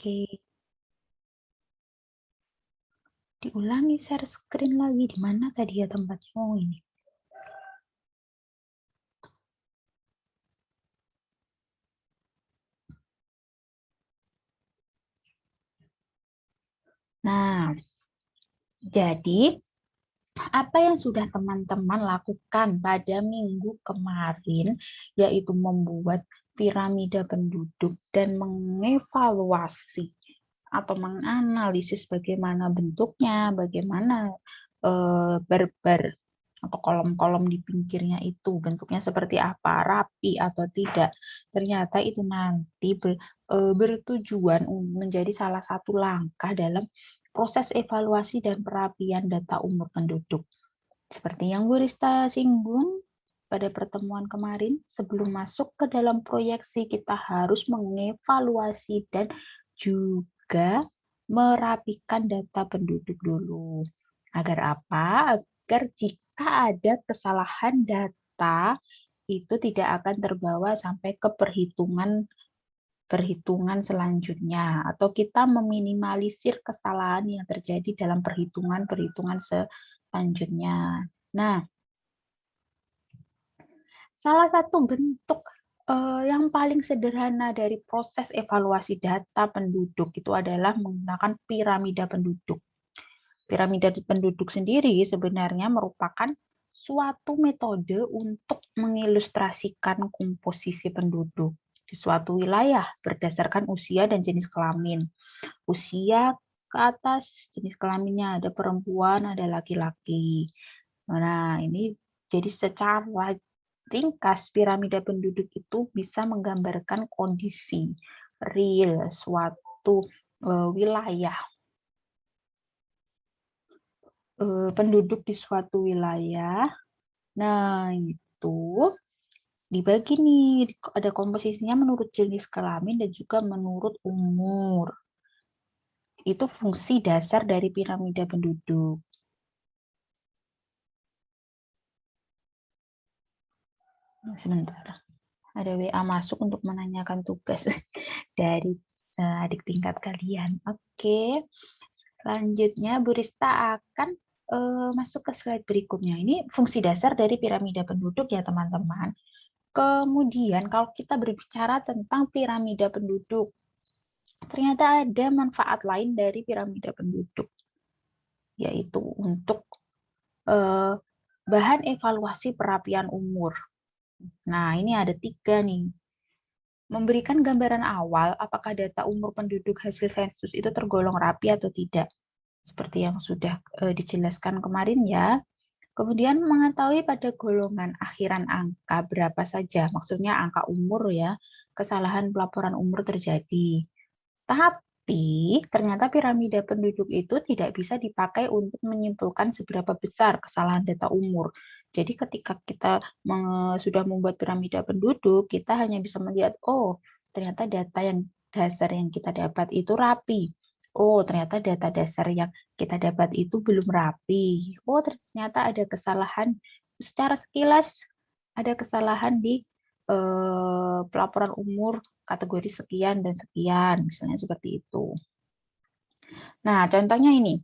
Oke, diulangi share screen lagi. Di mana tadi ya tempatnya? Oh, ini. Nah, jadi apa yang sudah teman-teman lakukan pada minggu kemarin, yaitu membuat piramida penduduk dan mengevaluasi atau menganalisis bagaimana bentuknya, bagaimana bar-bar atau kolom-kolom di pinggirnya itu bentuknya seperti apa, rapi atau tidak. Ternyata itu nanti bertujuan menjadi salah satu langkah dalam proses evaluasi dan perapian data umur penduduk. Seperti yang Bu Rista singgung pada pertemuan kemarin, sebelum masuk ke dalam proyeksi kita harus mengevaluasi dan juga merapikan data penduduk dulu. Agar apa? Agar jika ada kesalahan data itu tidak akan terbawa sampai ke perhitungan selanjutnya, atau kita meminimalisir kesalahan yang terjadi dalam perhitungan selanjutnya. Nah, salah satu bentuk yang paling sederhana dari proses evaluasi data penduduk itu adalah menggunakan piramida penduduk. Piramida penduduk sendiri sebenarnya merupakan suatu metode untuk mengilustrasikan komposisi penduduk di suatu wilayah berdasarkan usia dan jenis kelamin. Usia ke atas, jenis kelaminnya ada perempuan, ada laki-laki. Nah, ini jadi secara ringkas piramida penduduk itu bisa menggambarkan kondisi real suatu wilayah, penduduk di suatu wilayah. Nah, itu dibagi nih, ada komposisinya menurut jenis kelamin dan juga menurut umur. Itu fungsi dasar dari piramida penduduk. Sebentar, ada WA masuk untuk menanyakan tugas dari adik tingkat kalian. Oke, selanjutnya Bu Rista akan masuk ke slide berikutnya. Ini fungsi dasar dari piramida penduduk ya teman-teman. Kemudian kalau kita berbicara tentang piramida penduduk, ternyata ada manfaat lain dari piramida penduduk, yaitu untuk bahan evaluasi perapian umur. Nah, ini ada 3 nih. Memberikan gambaran awal apakah data umur penduduk hasil sensus itu tergolong rapi atau tidak. Seperti yang sudah dijelaskan kemarin ya. Kemudian mengetahui pada golongan akhiran angka berapa saja, maksudnya angka umur ya, kesalahan pelaporan umur terjadi. Tapi ternyata piramida penduduk itu tidak bisa dipakai untuk menyimpulkan seberapa besar kesalahan data umur. Jadi ketika kita sudah membuat piramida penduduk, kita hanya bisa melihat, oh ternyata data yang dasar yang kita dapat itu rapi. Oh, ternyata data dasar yang kita dapat itu belum rapi. Oh, ternyata ada kesalahan secara sekilas, ada kesalahan di pelaporan umur kategori sekian dan sekian, misalnya seperti itu. Nah, contohnya ini.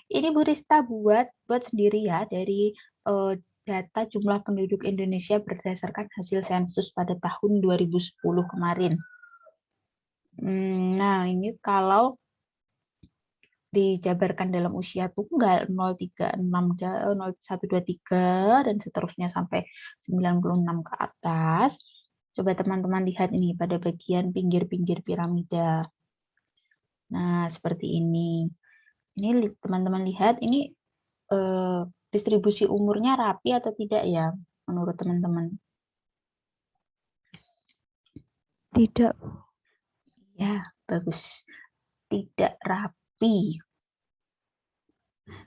Ini Bu Rista buat sendiri ya dari data jumlah penduduk Indonesia berdasarkan hasil sensus pada tahun 2010 kemarin. Nah, ini kalau dijabarkan dalam usia tunggal 036, 0123 dan seterusnya sampai 96 ke atas. Coba teman-teman lihat ini pada bagian pinggir-pinggir piramida. Nah, seperti ini. Ini teman-teman lihat ini distribusi umurnya rapi atau tidak ya menurut teman-teman? Tidak. Ya, bagus. Tidak rapi.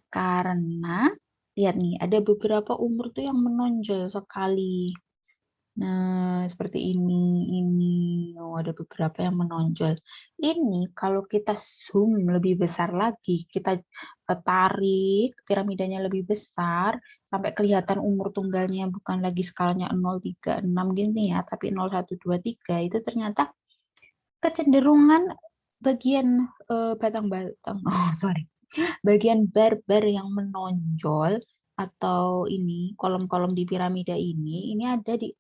Karena lihat nih, ada beberapa umur tuh yang menonjol sekali. Nah, seperti ini. Oh, ada beberapa yang menonjol. Ini kalau kita zoom lebih besar lagi, kita tarik piramidanya lebih besar, sampai kelihatan umur tunggalnya bukan lagi skalanya 036 gini ya, tapi 0123, itu ternyata kecenderungan bagian batang-batang, bagian bar-bar yang menonjol atau ini kolom-kolom di piramida ini ada di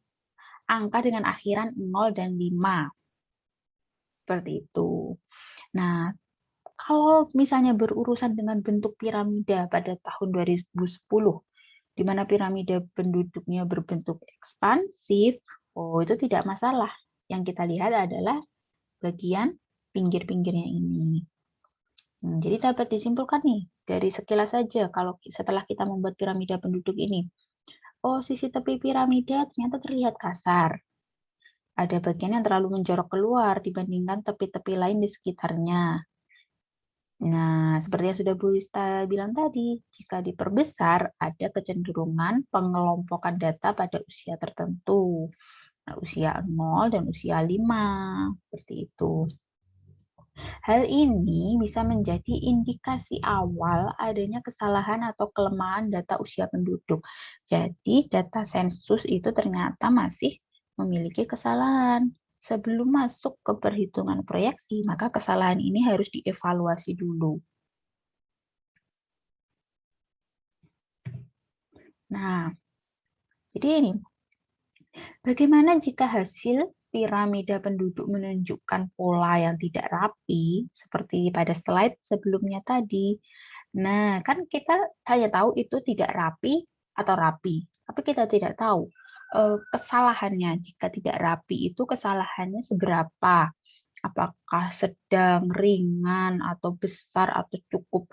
angka dengan akhiran 0 dan 5. Seperti itu. Nah, kalau misalnya berurusan dengan bentuk piramida pada tahun 2010, di mana piramida penduduknya berbentuk ekspansif, itu tidak masalah. Yang kita lihat adalah bagian pinggir-pinggirnya ini. Jadi dapat disimpulkan nih, dari sekilas saja kalau setelah kita membuat piramida penduduk ini. Sisi tepi piramida ternyata terlihat kasar. Ada bagian yang terlalu menjorok keluar dibandingkan tepi-tepi lain di sekitarnya. Nah, seperti yang sudah Bu Rista bilang tadi, jika diperbesar, ada kecenderungan pengelompokan data pada usia tertentu. Nah, usia 0 dan usia 5, seperti itu. Hal ini bisa menjadi indikasi awal adanya kesalahan atau kelemahan data usia penduduk. Jadi, data sensus itu ternyata masih memiliki kesalahan. Sebelum masuk ke perhitungan proyeksi, maka kesalahan ini harus dievaluasi dulu. Nah, jadi ini, bagaimana jika hasil piramida penduduk menunjukkan pola yang tidak rapi, seperti pada slide sebelumnya tadi? Nah, kan kita hanya tahu itu tidak rapi atau rapi, tapi kita tidak tahu kesalahannya. Jika tidak rapi itu kesalahannya seberapa? Apakah sedang, ringan, atau besar, atau cukup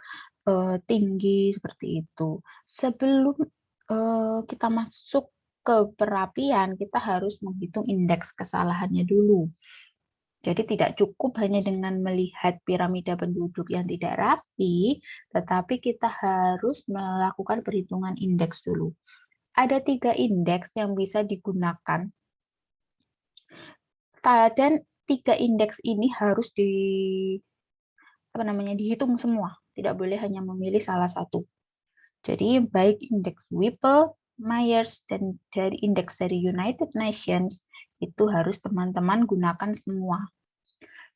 tinggi, seperti itu. Sebelum kita masuk ke perapian, kita harus menghitung indeks kesalahannya dulu. Jadi tidak cukup hanya dengan melihat piramida penduduk yang tidak rapi, tetapi kita harus melakukan perhitungan indeks dulu. Ada 3 indeks yang bisa digunakan, dan 3 indeks ini harus dihitung semua. Tidak boleh hanya memilih salah satu. Jadi baik indeks Whipple, Myers, dan dari indeks dari United Nations itu harus teman-teman gunakan semua.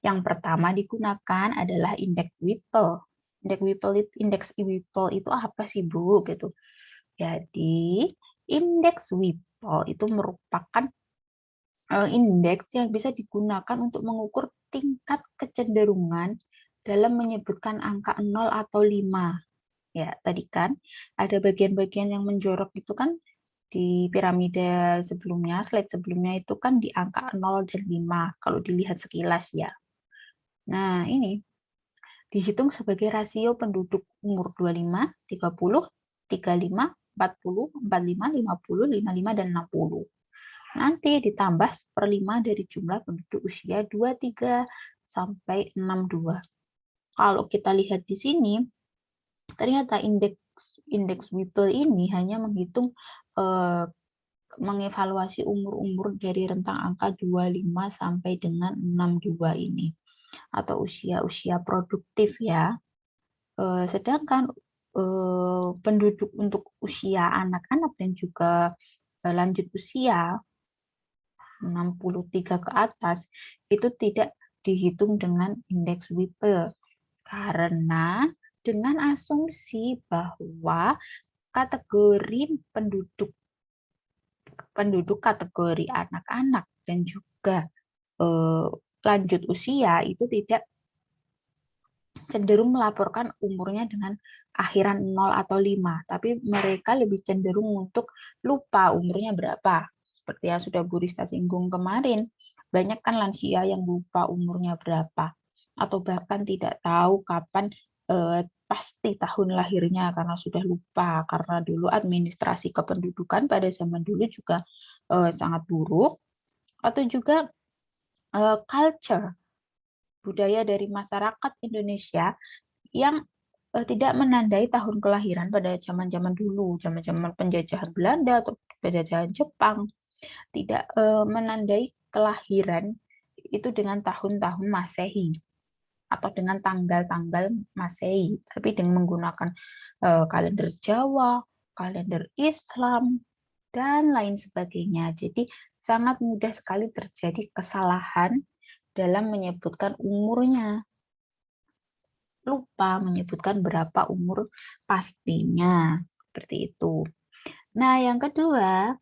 Yang pertama digunakan adalah indeks Whipple. Indeks Whipple itu apa sih, Bu? Gitu. Jadi, indeks Whipple itu merupakan indeks yang bisa digunakan untuk mengukur tingkat kecenderungan dalam menyebutkan angka 0 atau 5. Ya, tadi kan ada bagian-bagian yang menjorok itu kan di piramida sebelumnya, slide sebelumnya itu kan di angka 0 dan 5 kalau dilihat sekilas ya. Nah, ini dihitung sebagai rasio penduduk umur 25, 30, 35, 40, 45, 50, 55, dan 60. Nanti ditambah 1/5 dari jumlah penduduk usia 23 sampai 62. Kalau kita lihat di sini, ternyata indeks Whipple ini hanya menghitung mengevaluasi umur-umur dari rentang angka 25 sampai dengan 62 ini, atau usia-usia produktif ya. Sedangkan penduduk untuk usia anak-anak dan juga lanjut usia 63 ke atas itu tidak dihitung dengan indeks Whipple, karena dengan asumsi bahwa kategori penduduk kategori anak-anak dan juga lanjut usia itu tidak cenderung melaporkan umurnya dengan akhiran 0 atau 5, tapi mereka lebih cenderung untuk lupa umurnya berapa. Seperti yang sudah Bu Rista singgung kemarin, banyak kan lansia yang lupa umurnya berapa, atau bahkan tidak tahu kapan pasti tahun lahirnya karena sudah lupa, karena dulu administrasi kependudukan pada zaman dulu juga sangat buruk, atau juga culture, budaya dari masyarakat Indonesia yang tidak menandai tahun kelahiran pada zaman-zaman dulu, zaman-zaman penjajahan Belanda atau penjajahan Jepang, tidak menandai kelahiran itu dengan tahun-tahun Masehi atau dengan tanggal-tanggal Masehi, tapi dengan menggunakan kalender Jawa, kalender Islam, dan lain sebagainya. Jadi sangat mudah sekali terjadi kesalahan dalam menyebutkan umurnya. lupa menyebutkan berapa umur pastinya. Seperti itu. Nah, yang kedua,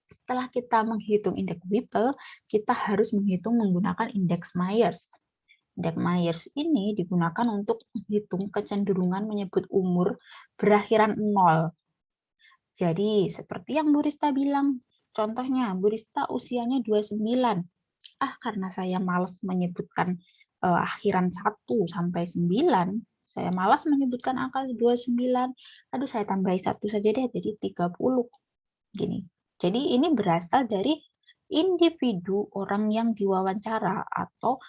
setelah kita menghitung indeks Whipple, kita harus menghitung menggunakan indeks Myers. Indeks Myers ini digunakan untuk menghitung kecenderungan menyebut umur berakhiran 0. Jadi, seperti yang Bu Rista bilang, contohnya Bu Rista usianya 29. Karena saya malas menyebutkan akhiran 1 sampai 9, saya malas menyebutkan angka 29. Aduh, saya tambahi 1 saja deh, jadi 30. Gini. Jadi ini berasal dari individu orang yang diwawancara atau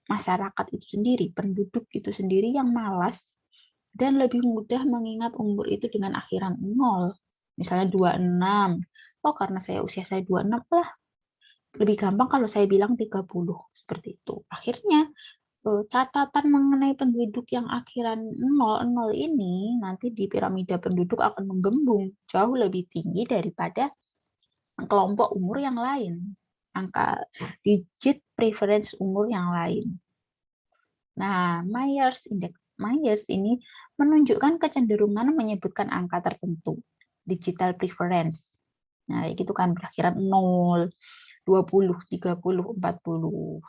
masyarakat itu sendiri, penduduk itu sendiri yang malas dan lebih mudah mengingat umur itu dengan akhiran 0. Misalnya 26. Oh, karena usia saya 26 lah. Lebih gampang kalau saya bilang 30. Seperti itu. Akhirnya, catatan mengenai penduduk yang akhiran 00 ini nanti di piramida penduduk akan menggembung jauh lebih tinggi daripada kelompok umur yang lain. Angka digit preference umur yang lain. Nah, Myers ini menunjukkan kecenderungan menyebutkan angka tertentu, digital preference. Nah, gitu kan berakhiran 0, 20, 30, 40.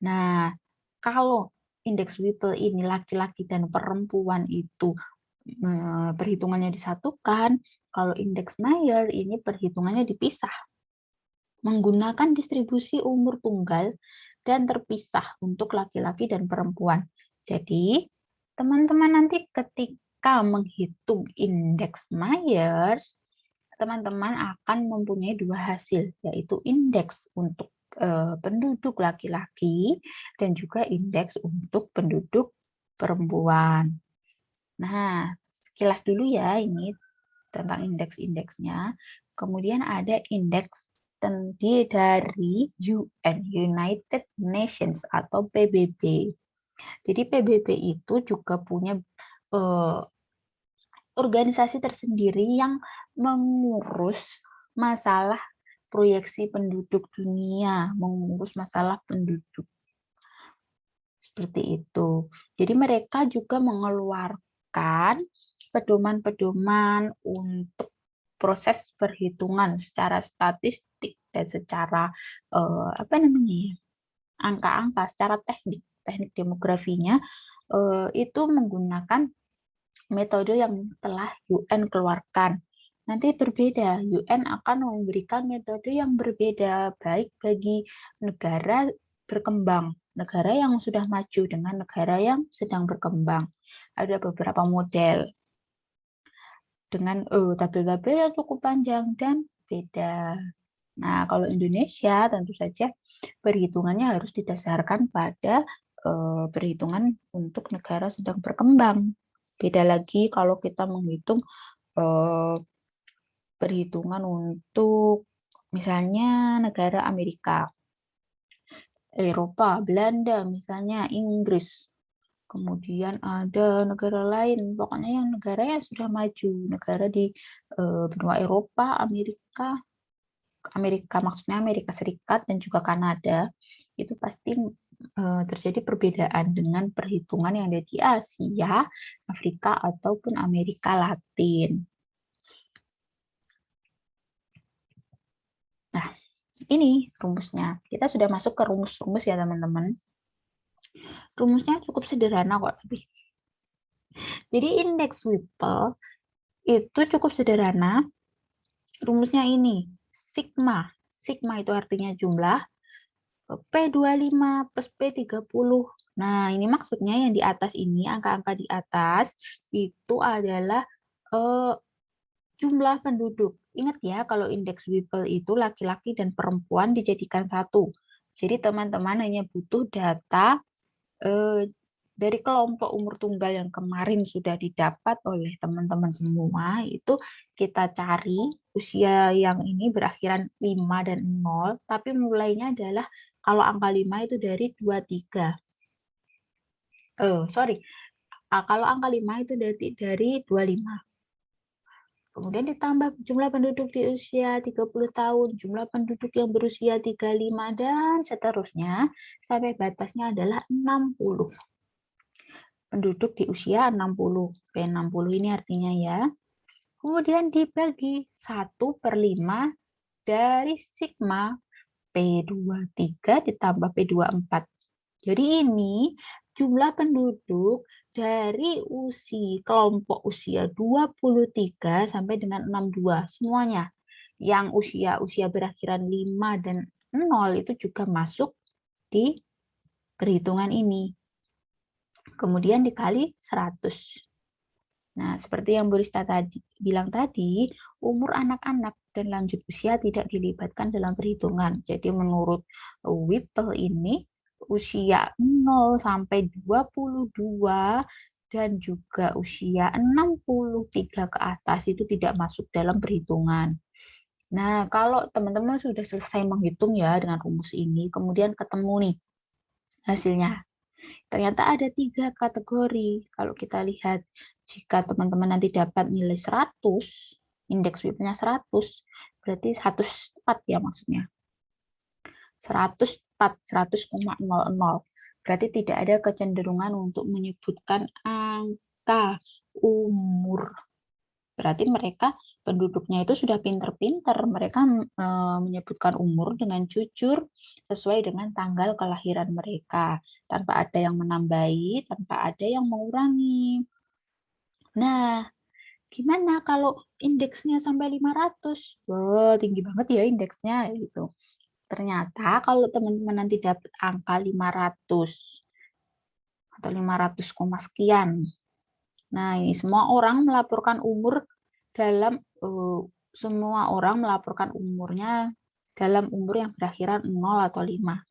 Nah, kalau indeks Whipple ini laki-laki dan perempuan itu perhitungannya disatukan, kalau indeks Myers ini perhitungannya dipisah. Menggunakan distribusi umur tunggal dan terpisah untuk laki-laki dan perempuan. Jadi, teman-teman nanti ketika menghitung indeks Myers, teman-teman akan mempunyai 2 hasil, yaitu indeks untuk penduduk laki-laki dan juga indeks untuk penduduk perempuan. Nah, sekilas dulu ya ini tentang indeks-indeksnya. Kemudian ada indeks dari UN, United Nations atau PBB. Jadi PBB itu juga punya organisasi tersendiri yang mengurus masalah proyeksi penduduk dunia, mengurus masalah penduduk. Seperti itu. Jadi mereka juga mengeluarkan pedoman-pedoman untuk proses perhitungan secara statistik dan secara angka-angka, secara teknik demografinya itu menggunakan metode yang telah UN keluarkan. Nanti berbeda, UN akan memberikan metode yang berbeda baik bagi negara berkembang, negara yang sudah maju dengan negara yang sedang berkembang. Ada beberapa model dengan tabel-tabel yang cukup panjang dan beda. Nah, kalau Indonesia tentu saja perhitungannya harus didasarkan pada perhitungan untuk negara sedang berkembang. Beda lagi kalau kita menghitung perhitungan untuk misalnya negara Amerika, Eropa, Belanda, misalnya Inggris. Kemudian ada negara lain, pokoknya yang negara yang sudah maju, negara di benua Eropa, Amerika maksudnya Amerika Serikat dan juga Kanada, itu pasti terjadi perbedaan dengan perhitungan yang ada di Asia, Afrika, ataupun Amerika Latin. Nah, ini rumusnya. Kita sudah masuk ke rumus-rumus ya teman-teman. Rumusnya cukup sederhana kok. Jadi indeks Whipple itu cukup sederhana. Rumusnya ini, sigma. Sigma itu artinya jumlah, P25 plus P30. Nah, ini maksudnya yang di atas ini, angka-angka di atas, itu adalah jumlah penduduk. Ingat ya, kalau indeks Whipple itu laki-laki dan perempuan dijadikan satu. Jadi teman-teman hanya butuh data dari kelompok umur tunggal yang kemarin sudah didapat oleh teman-teman semua, itu kita cari usia yang ini berakhiran 5 dan 0, tapi mulainya adalah kalau angka 5 itu dari 23. Kalau angka 5 itu dari 25. Kemudian ditambah jumlah penduduk di usia 30 tahun, jumlah penduduk yang berusia 35, dan seterusnya sampai batasnya adalah 60. penduduk di usia 60. P60 ini artinya ya. Kemudian dibagi 1/5 dari sigma P23 ditambah P24. Jadi ini jumlah penduduk dari kelompok usia 23 sampai dengan 62 semuanya. Yang usia berakhiran 5 dan 0 itu juga masuk di perhitungan ini. Kemudian dikali 100. Nah, seperti yang Bu Rista bilang tadi, umur anak-anak dan lanjut usia tidak dilibatkan dalam perhitungan. Jadi menurut Whipple ini, usia 0 sampai 22 dan juga usia 63 ke atas itu tidak masuk dalam perhitungan. Nah, kalau teman-teman sudah selesai menghitung ya dengan rumus ini, kemudian ketemu nih hasilnya. Ternyata ada 3 kategori. Kalau kita lihat, jika teman-teman nanti dapat nilai 100, indeks WIP-nya 100, berarti 104 ya maksudnya. 104, 100,00. Berarti tidak ada kecenderungan untuk menyebutkan angka umur. Berarti mereka penduduknya itu sudah pinter-pinter. Mereka menyebutkan umur dengan jujur sesuai dengan tanggal kelahiran mereka. Tanpa ada yang menambahi, tanpa ada yang mengurangi. Nah, gimana kalau indeksnya sampai 500? Wow, tinggi banget ya indeksnya. Gitu. Ternyata kalau teman-teman nanti dapat angka 500 atau 500, sekian. Nah, ini semua orang melaporkan umurnya dalam umur yang berakhiran 0 atau 5.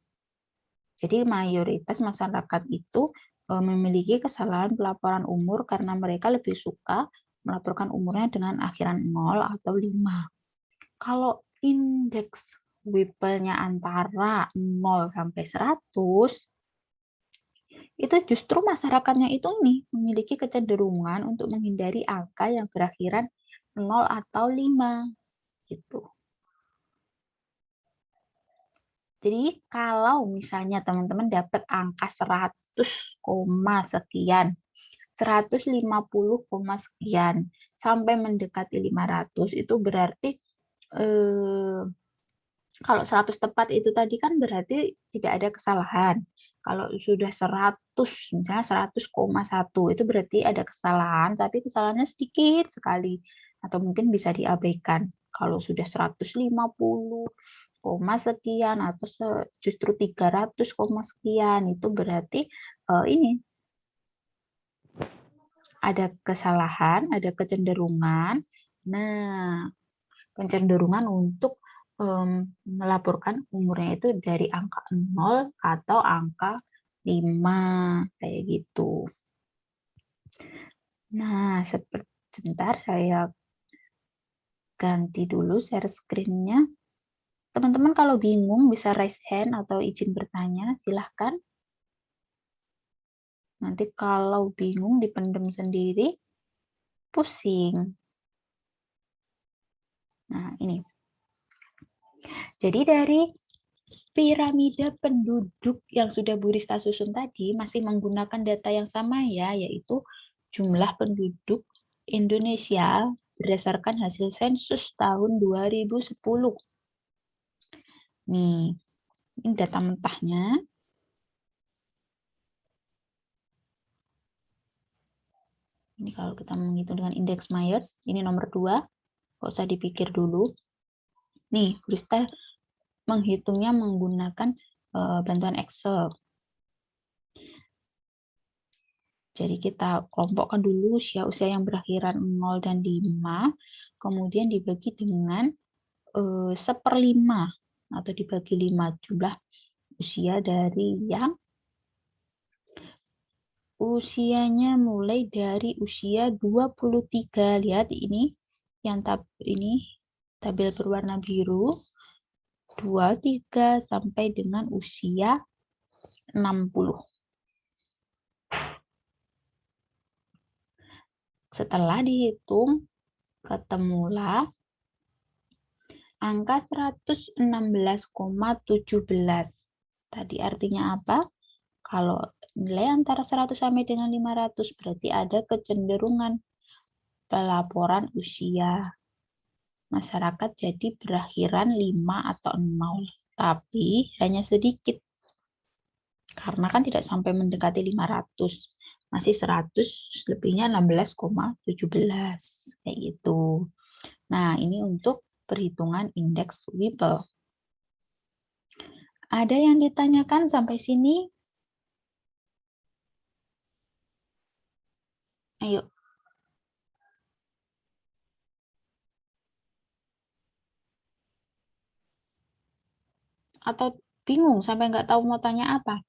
Jadi mayoritas masyarakat itu memiliki kesalahan pelaporan umur karena mereka lebih suka melaporkan umurnya dengan akhiran 0 atau 5. Kalau indeks Whipple-nya antara 0 sampai 100, itu justru masyarakatnya itu nih memiliki kecenderungan untuk menghindari angka yang berakhiran 0 atau 5 gitu. Jadi kalau misalnya teman-teman dapat angka 100, sekian, 150, sekian sampai mendekati 500 itu berarti kalau 100 tepat itu tadi kan berarti tidak ada kesalahan. Kalau sudah 100, misalnya 100,1 itu berarti ada kesalahan, tapi kesalahannya sedikit sekali atau mungkin bisa diabaikan. Kalau sudah 150, sekian atau justru 300, sekian itu berarti ini ada kesalahan, ada kecenderungan. Nah, kecenderungan untuk melaporkan umurnya itu dari angka 0 atau angka 5 kayak gitu. Nah, sebentar saya ganti dulu share screen-nya. Teman-teman kalau bingung bisa raise hand atau izin bertanya, silahkan. Nanti kalau bingung dipendam sendiri, pusing. Nah, ini. Jadi dari piramida penduduk yang sudah Bu Rista susun tadi masih menggunakan data yang sama ya, yaitu jumlah penduduk Indonesia berdasarkan hasil sensus tahun 2010. Nih, ini data mentahnya. Ini kalau kita menghitung dengan indeks Myers, ini nomor 2, nggak usah dipikir dulu. Nih, Bu Rista menghitungnya menggunakan bantuan Excel. Jadi kita kelompokkan dulu usia yang berakhiran 0 dan 5, kemudian dibagi dengan 1/5 atau dibagi 5 jumlah usia dari yang usianya mulai dari usia 23. Lihat ini yang tabel berwarna biru 23 sampai dengan usia 60. Setelah dihitung, ketemulah angka 116,17. Tadi artinya apa? Kalau nilai antara 100 sampai dengan 500, berarti ada kecenderungan pelaporan usia masyarakat jadi berakhiran 5 atau 0, tapi hanya sedikit karena kan tidak sampai mendekati 500, masih 100, lebihnya 16,17 kayak gitu. Nah, ini untuk perhitungan indeks Whipple. Ada yang ditanyakan sampai sini? Ayo. Atau bingung sampai nggak tahu mau tanya apa?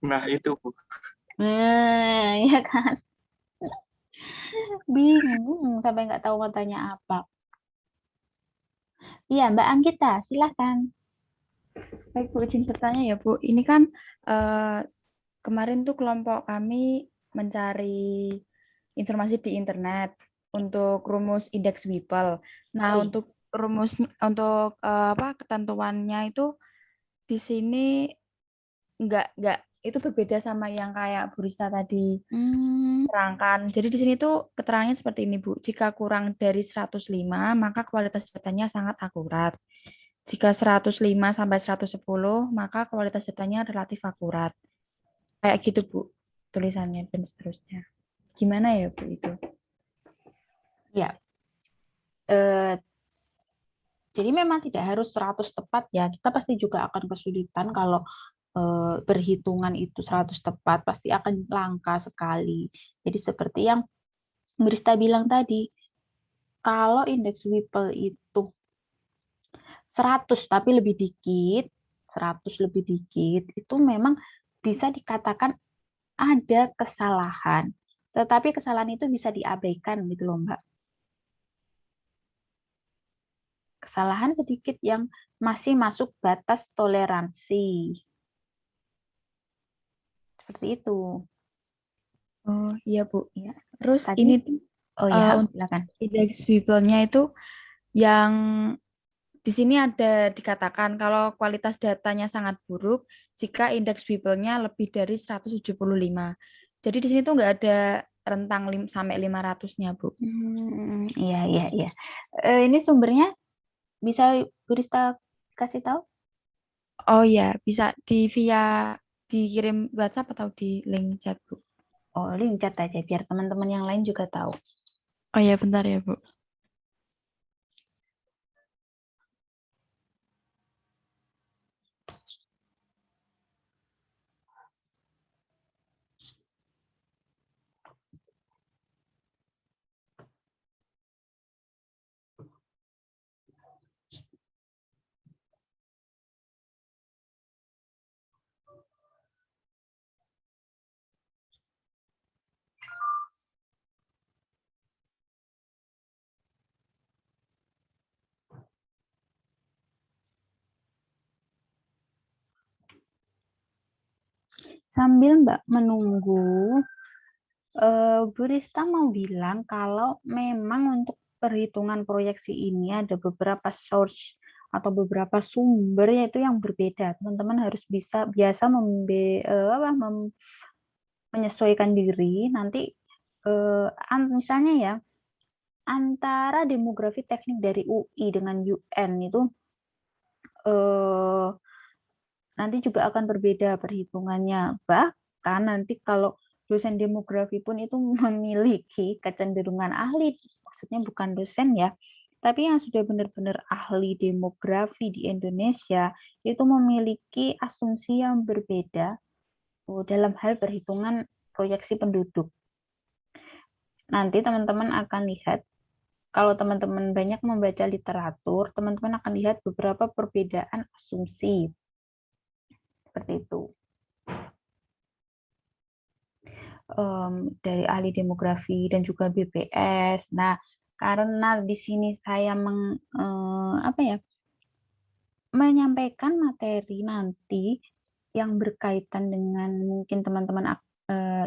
Nah, itu, Bu. Ya kan? Bingung sampai nggak tahu mau tanya apa. Iya, Mbak Anggita, silahkan. Baik Bu, izin bertanya ya Bu. Ini kan kemarin tuh kelompok kami mencari informasi di internet untuk rumus indeks Whipple. Nah, Oh, iya. untuk rumus untuk ketentuannya itu di sini enggak itu berbeda sama yang kayak Bu Rista tadi terangkan. Jadi di sini tuh keterangannya seperti ini Bu. Jika kurang dari 105, maka kualitas datanya sangat akurat. Jika 105 sampai 110, maka kualitas datanya relatif akurat. Kayak gitu, Bu, tulisannya dan seterusnya. Gimana ya, Bu, itu? Ya. Jadi memang tidak harus 100 tepat ya. Kita pasti juga akan kesulitan kalau berhitungan itu 100 tepat, pasti akan langka sekali. Jadi seperti yang Murista bilang tadi, kalau indeks Whipple itu 100 tapi lebih dikit, 100 lebih dikit, itu memang bisa dikatakan ada kesalahan. Tetapi kesalahan itu bisa diabaikan gitu loh, Mbak. Kesalahan sedikit yang masih masuk batas toleransi. Seperti itu. Oh, iya, Bu. Ya. Terus Tadi, ini oh ya, untuk silakan. indeks Whipple-nya itu yang di sini ada dikatakan kalau kualitas datanya sangat buruk jika indeks Whipple-nya lebih dari 175. Jadi di sini tuh nggak ada rentang sampai 500-nya, Bu. Iya, iya, iya. Ini sumbernya bisa Bu Rista kasih tahu? Oh ya, bisa dikirim WhatsApp atau di link chat, Bu. Oh, link chat aja biar teman-teman yang lain juga tahu. Oh ya, bentar ya, Bu. Sambil Mbak menunggu, Bu Rista mau bilang kalau memang untuk perhitungan proyeksi ini ada beberapa source atau beberapa sumber yaitu yang berbeda. Teman-teman harus biasa menyesuaikan diri. Nanti misalnya ya antara demografi teknik dari UI dengan UN itu eh, nanti juga akan berbeda perhitungannya. Bahkan nanti kalau dosen demografi pun itu memiliki kecenderungan ahli, maksudnya bukan dosen ya, tapi yang sudah benar-benar ahli demografi di Indonesia itu memiliki asumsi yang berbeda dalam hal perhitungan proyeksi penduduk. Nanti teman-teman akan lihat, kalau teman-teman banyak membaca literatur, teman-teman akan lihat beberapa perbedaan asumsi. Seperti itu. Dari ahli demografi dan juga BPS. Nah, karena di sini saya menyampaikan materi nanti yang berkaitan dengan mungkin teman-teman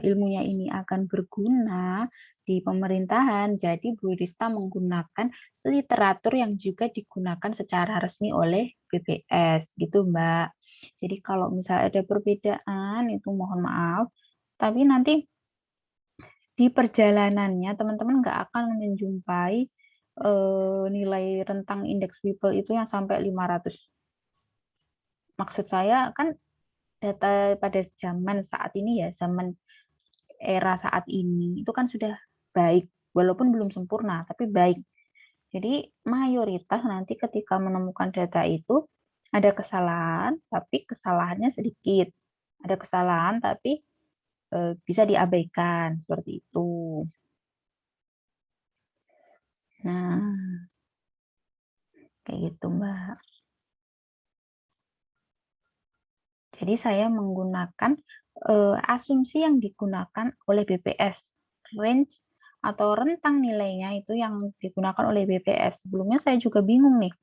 ilmunya ini akan berguna di pemerintahan. Jadi Bu Rista menggunakan literatur yang juga digunakan secara resmi oleh BPS, gitu Mbak. Jadi kalau misalnya ada perbedaan itu mohon maaf, tapi nanti di perjalanannya teman-teman nggak akan menjumpai nilai rentang indeks Whipple itu yang sampai 500. Maksud saya kan data pada zaman saat ini ya, zaman era saat ini itu kan sudah baik, walaupun belum sempurna, tapi baik. Jadi mayoritas nanti ketika menemukan data itu ada kesalahan, tapi kesalahannya sedikit. Ada kesalahan, tapi bisa diabaikan seperti itu. Nah, kayak gitu, Mbak. Jadi saya menggunakan asumsi yang digunakan oleh BPS, range atau rentang nilainya itu yang digunakan oleh BPS. Sebelumnya saya juga bingung nih,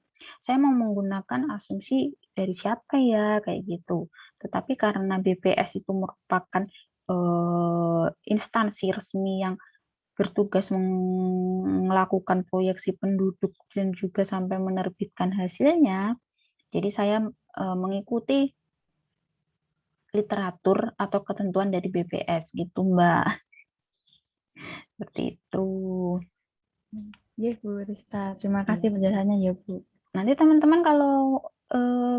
saya mau menggunakan asumsi dari siapa ya, kayak gitu. Tetapi karena BPS itu merupakan instansi resmi yang bertugas melakukan proyeksi penduduk dan juga sampai menerbitkan hasilnya, jadi saya mengikuti literatur atau ketentuan dari BPS gitu, Mbak. Seperti itu. Ya, Bu Rista. Terima kasih penjelasannya ya, Bu. Nanti teman-teman kalau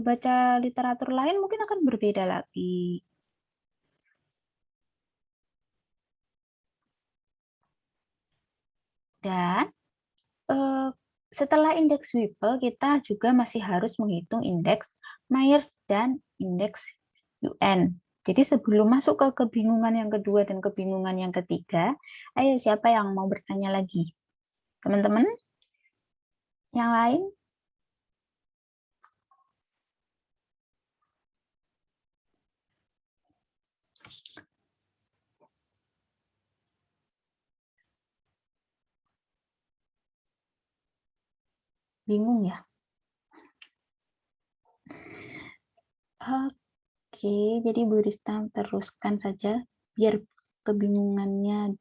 baca literatur lain mungkin akan berbeda lagi. Dan setelah indeks Whipple, kita juga masih harus menghitung indeks Myers dan indeks UN. Jadi sebelum masuk ke kebingungan yang kedua dan kebingungan yang ketiga, ayo siapa yang mau bertanya lagi? Teman-teman? Yang lain? Bingung ya? Oke, jadi Bu Rista teruskan saja biar kebingungannya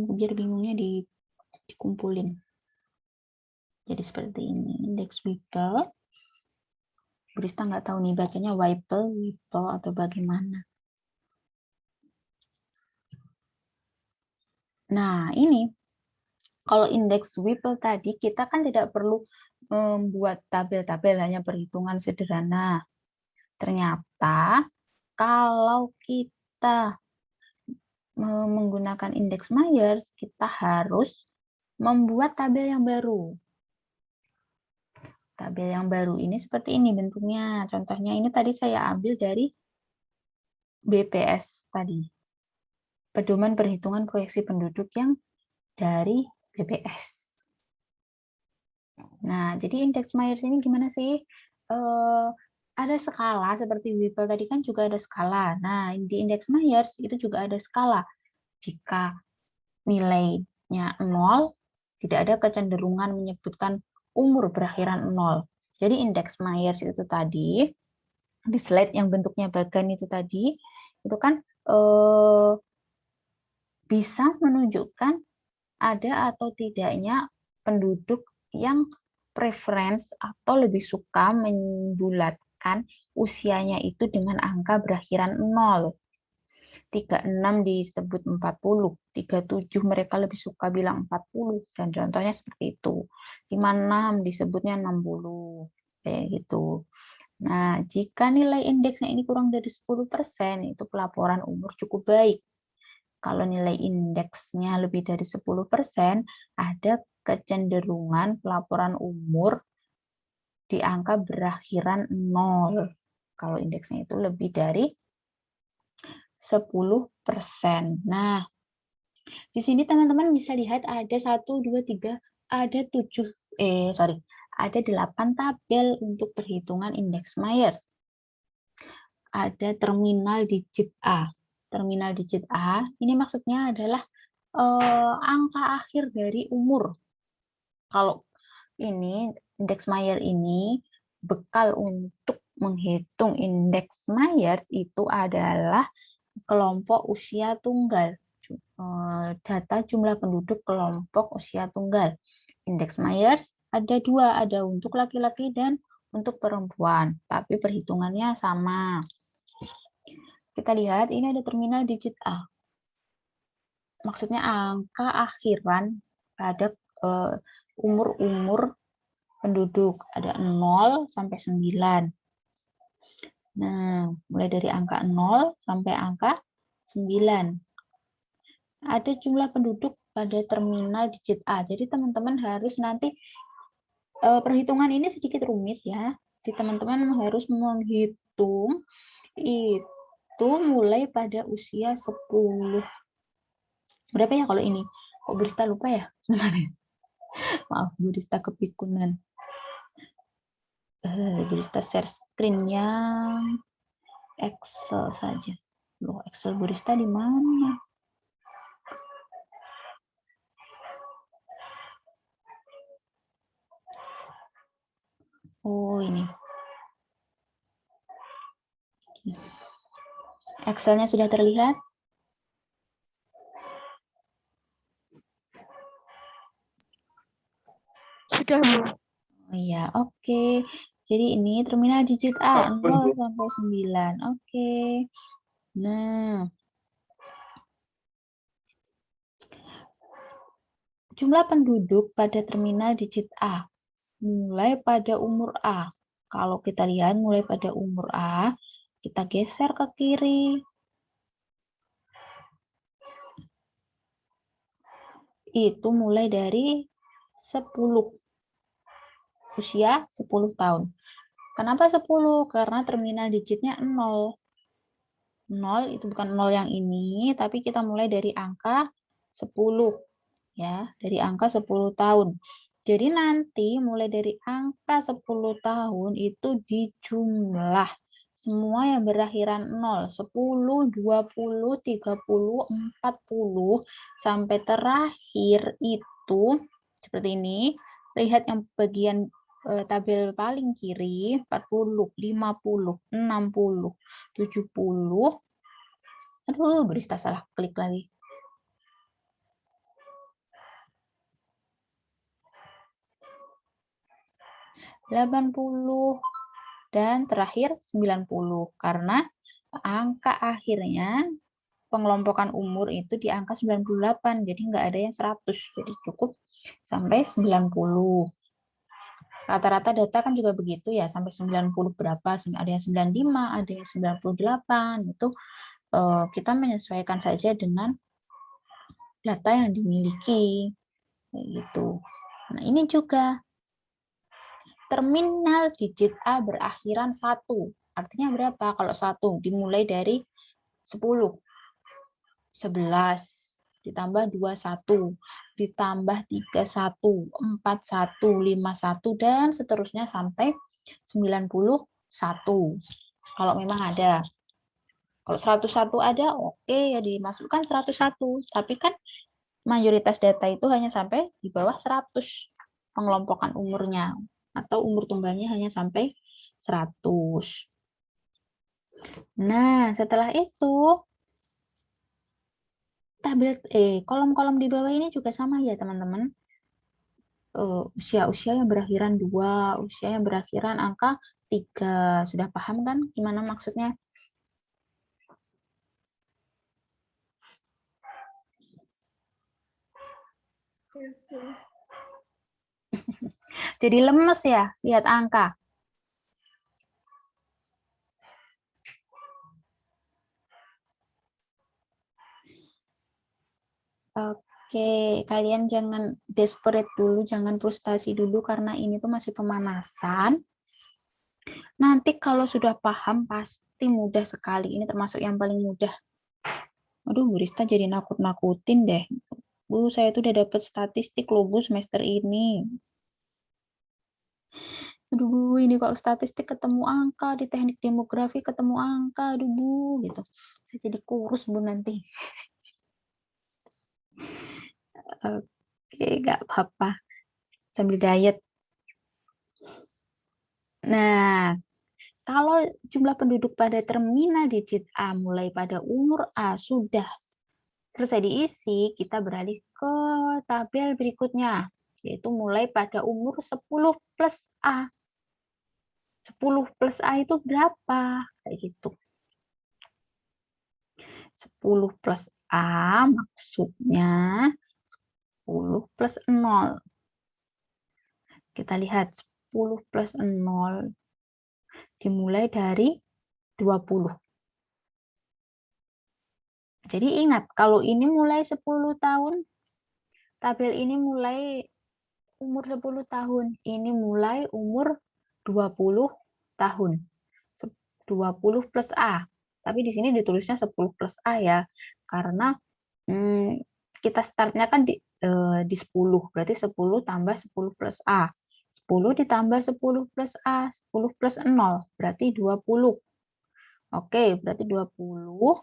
biar bingungnya dikumpulin. Jadi seperti ini, indeks Whipple. Bu Rista nggak tahu nih bacanya Whipple atau bagaimana. Nah, ini kalau indeks Whipple tadi kita kan tidak perlu membuat tabel-tabel, hanya perhitungan sederhana. Ternyata kalau kita menggunakan indeks Myers, kita harus membuat tabel yang baru. Tabel yang baru ini seperti ini bentuknya. Contohnya ini tadi saya ambil dari BPS tadi. Pedoman Perhitungan Proyeksi Penduduk yang dari BPS. Nah, jadi indeks Myers ini gimana sih? Ada skala seperti Whipple tadi kan juga ada skala. Nah, di indeks Myers itu juga ada skala. Jika nilainya 0, tidak ada kecenderungan menyebutkan umur berakhiran 0. Jadi indeks Myers itu tadi, di slide yang bentuknya bagan itu tadi, itu kan bisa menunjukkan ada atau tidaknya penduduk yang preference atau lebih suka membulatkan usianya itu dengan angka berakhiran 0. 36 disebut 40, 37 mereka lebih suka bilang 40, dan contohnya seperti itu. 56 disebutnya 60, kayak gitu. Nah, jika nilai indeksnya ini kurang dari 10%, itu pelaporan umur cukup baik. Kalau nilai indeksnya lebih dari 10%, ada kecenderungan pelaporan umur di angka berakhiran 0. Kalau indeksnya itu lebih dari 10%. Nah, di sini teman-teman bisa lihat ada 1, 2, 3, ada 8 tabel untuk perhitungan indeks Myers. Ada terminal digit A. Terminal digit A, ini maksudnya adalah angka akhir dari umur. Kalau ini, indeks Myers ini, bekal untuk menghitung indeks Myers itu adalah kelompok usia tunggal. Data jumlah penduduk kelompok usia tunggal. Indeks Myers ada dua, ada untuk laki-laki dan untuk perempuan, tapi perhitungannya sama. Kita lihat ini ada terminal digit A. Maksudnya angka akhiran pada umur-umur penduduk. Ada 0 sampai 9. Nah, mulai dari angka 0 sampai angka 9. Ada jumlah penduduk pada terminal digit A. Jadi teman-teman harus nanti perhitungan ini sedikit rumit ya. Jadi teman-teman harus menghitung itu mulai pada usia 10. Berapa ya kalau ini? Kok Burista lupa ya? Maaf, Burista kepikunan. Burista share screen-nya Excel saja. Loh, Excel Burista di mana? Oh, ini. Excel-nya sudah terlihat? Sudah, Bu. Oh iya, oke. Jadi ini terminal digit A, 0 sampai 9. Oke. Nah, jumlah penduduk pada terminal digit A mulai pada umur A. Kalau kita lihat mulai pada umur A, kita geser ke kiri. Itu mulai dari 10. Usia 10 tahun. Kenapa 10? Karena terminal digitnya 0. 0 itu bukan 0 yang ini, tapi kita mulai dari angka 10. Ya, dari angka 10 tahun. Jadi nanti mulai dari angka 10 tahun itu dijumlah semua yang berakhiran 0, 10, 20, 30, 40 sampai terakhir itu seperti ini. Lihat yang bagian tabel paling kiri 40, 50, 60, 70. Aduh, Burista salah klik lagi. 80 dan terakhir 90 karena angka akhirnya pengelompokan umur itu di angka 98, jadi nggak ada yang 100, jadi cukup sampai 90. Rata-rata data kan juga begitu ya, sampai 90 berapa, ada yang 95, ada yang 98, itu kita menyesuaikan saja dengan data yang dimiliki, gitu. Nah ini juga terminal digit A berakhiran 1. Artinya berapa? Kalau 1 dimulai dari 10. 11 ditambah 21 ditambah 31, 41, 51 dan seterusnya sampai 91. Kalau memang ada. Kalau 101 ada, oke ya dimasukkan 101. Tapi kan mayoritas data itu hanya sampai di bawah 100 pengelompokan umurnya atau umur tunggalnya hanya sampai 100. Nah, setelah itu tabel kolom-kolom di bawah ini juga sama ya, teman-teman. Usia-usia yang berakhiran 2, usia yang berakhiran angka 3. Sudah paham kan gimana maksudnya? Jadi lemes ya, lihat angka. Oke, kalian jangan desperate dulu, jangan frustasi dulu karena ini tuh masih pemanasan. Nanti kalau sudah paham pasti mudah sekali. Ini termasuk yang paling mudah. Aduh, Bu Rista jadi nakut-nakutin deh. Bu, saya tuh udah dapet statistik loh, Bu, semester ini. Aduh, Bu, ini kok statistik ketemu angka, di teknik demografi ketemu angka, aduh, Bu, gitu. Saya jadi kurus, Bu, nanti. Oke, nggak apa-apa. Sambil diet. Nah, kalau jumlah penduduk pada terminal digit A mulai pada umur A sudah selesai diisi, kita beralih ke tabel berikutnya. yaitu mulai pada umur 10 plus A. 10 plus A itu berapa? Kayak gitu. 10 plus A maksudnya 10 plus 0. Kita lihat 10 plus 0 dimulai dari 20. Jadi ingat, kalau ini mulai 10 tahun, tabel ini mulai umur 10 tahun, ini mulai umur 20 tahun. 20 plus A. Tapi di sini ditulisnya 10 plus A ya, karena kita startnya kan di 10, berarti 10 tambah 10 plus A. 10 ditambah 10 plus A, 10 plus 0, berarti 20. Oke, berarti 20.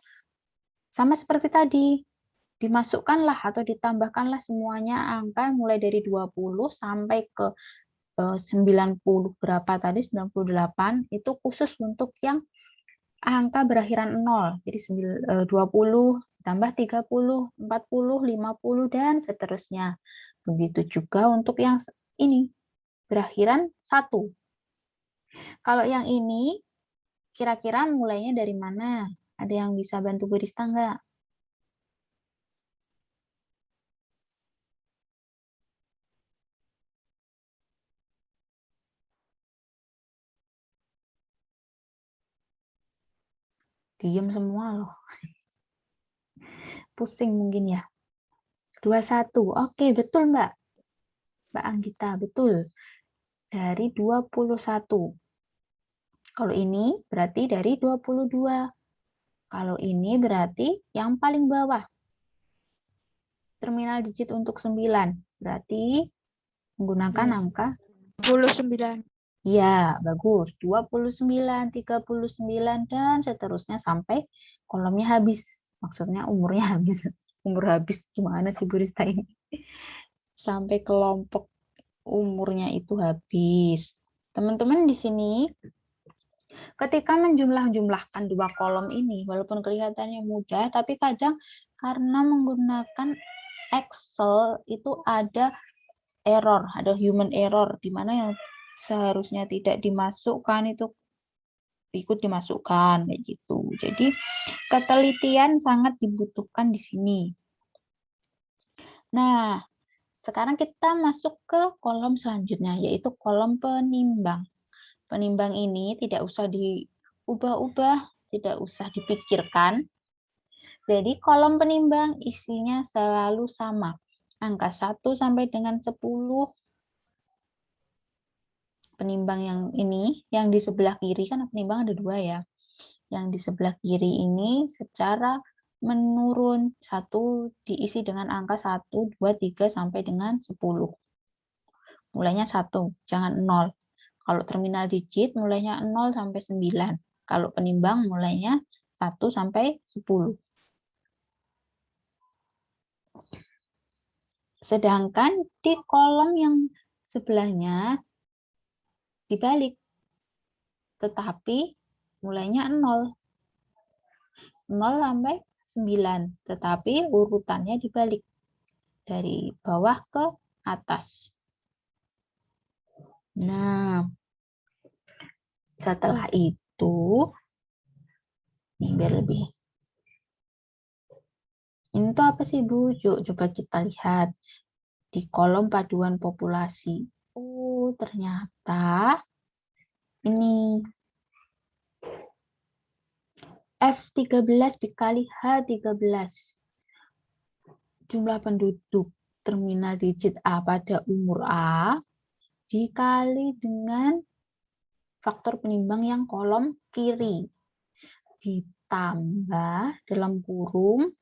Sama seperti tadi, dimasukkanlah atau ditambahkanlah semuanya angka mulai dari 20 sampai ke 90 berapa tadi, 98, itu khusus untuk yang angka berakhiran 0. Jadi 20 tambah 30, 40, 50, dan seterusnya. Begitu juga untuk yang ini, berakhiran 1. Kalau yang ini, kira-kira mulainya dari mana? Ada yang bisa bantu Bu Rista nggak? Diem semua loh. Pusing mungkin ya. 21. Oke, betul Mbak. Mbak Anggita, betul. Dari 21. Kalau ini berarti dari 22. Kalau ini berarti yang paling bawah. Terminal digit untuk 9. Berarti menggunakan angka 29. ya, bagus. 29, 39, dan seterusnya sampai kolomnya habis. Maksudnya umurnya habis. Umur habis gimana sih Bu Rista ini? Sampai kelompok umurnya itu habis. Teman-teman di sini ketika menjumlah-jumlahkan dua kolom ini, walaupun kelihatannya mudah, tapi kadang karena menggunakan Excel itu ada error, ada human error, di mana yang seharusnya tidak dimasukkan itu ikut dimasukkan, kayak gitu. Jadi ketelitian sangat dibutuhkan di sini. Nah, sekarang kita masuk ke kolom selanjutnya, yaitu kolom penimbang. Penimbang ini tidak usah diubah-ubah, tidak usah dipikirkan. Jadi kolom penimbang isinya selalu sama. Angka 1 sampai dengan 10. Penimbang yang ini, yang di sebelah kiri, kan penimbang ada 2 ya. Yang di sebelah kiri ini secara menurun, 1 diisi dengan angka 1, 2, 3 sampai dengan 10. Mulainya 1, jangan 0. Kalau terminal digit mulainya 0 sampai 9. Kalau penimbang mulainya 1 sampai 10. Sedangkan di kolom yang sebelahnya dibalik. Tetapi mulainya 0. 0 sampai 9. Tetapi urutannya dibalik. Dari bawah ke atas. Nah, setelah itu, ini biar lebih. Ini tuh apa sih Bu? Coba kita lihat di kolom paduan populasi. Oh, ternyata ini F13 dikali H13. Jumlah penduduk terminal digit A pada umur A dikali dengan faktor penimbang yang kolom kiri. Ditambah dalam kurung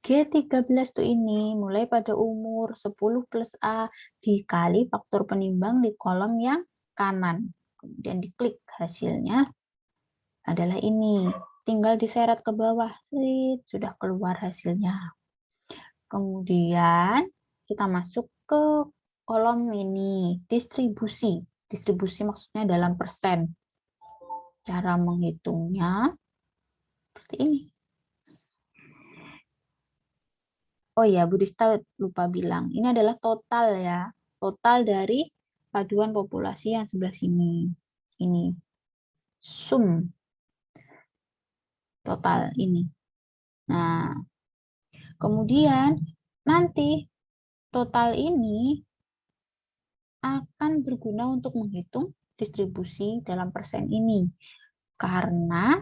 G13 tuh ini mulai pada umur 10 plus A dikali faktor penimbang di kolom yang kanan. Kemudian diklik, hasilnya adalah ini. Tinggal diseret ke bawah, sudah keluar hasilnya. Kemudian kita masuk ke kolom ini, distribusi. Distribusi maksudnya dalam persen. Cara menghitungnya seperti ini. Oh ya, Bu Dista lupa bilang. Ini adalah total ya. Total dari paduan populasi yang sebelah sini. Ini. Sum. Total ini. Nah, kemudian nanti total ini akan berguna untuk menghitung distribusi dalam persen ini. Karena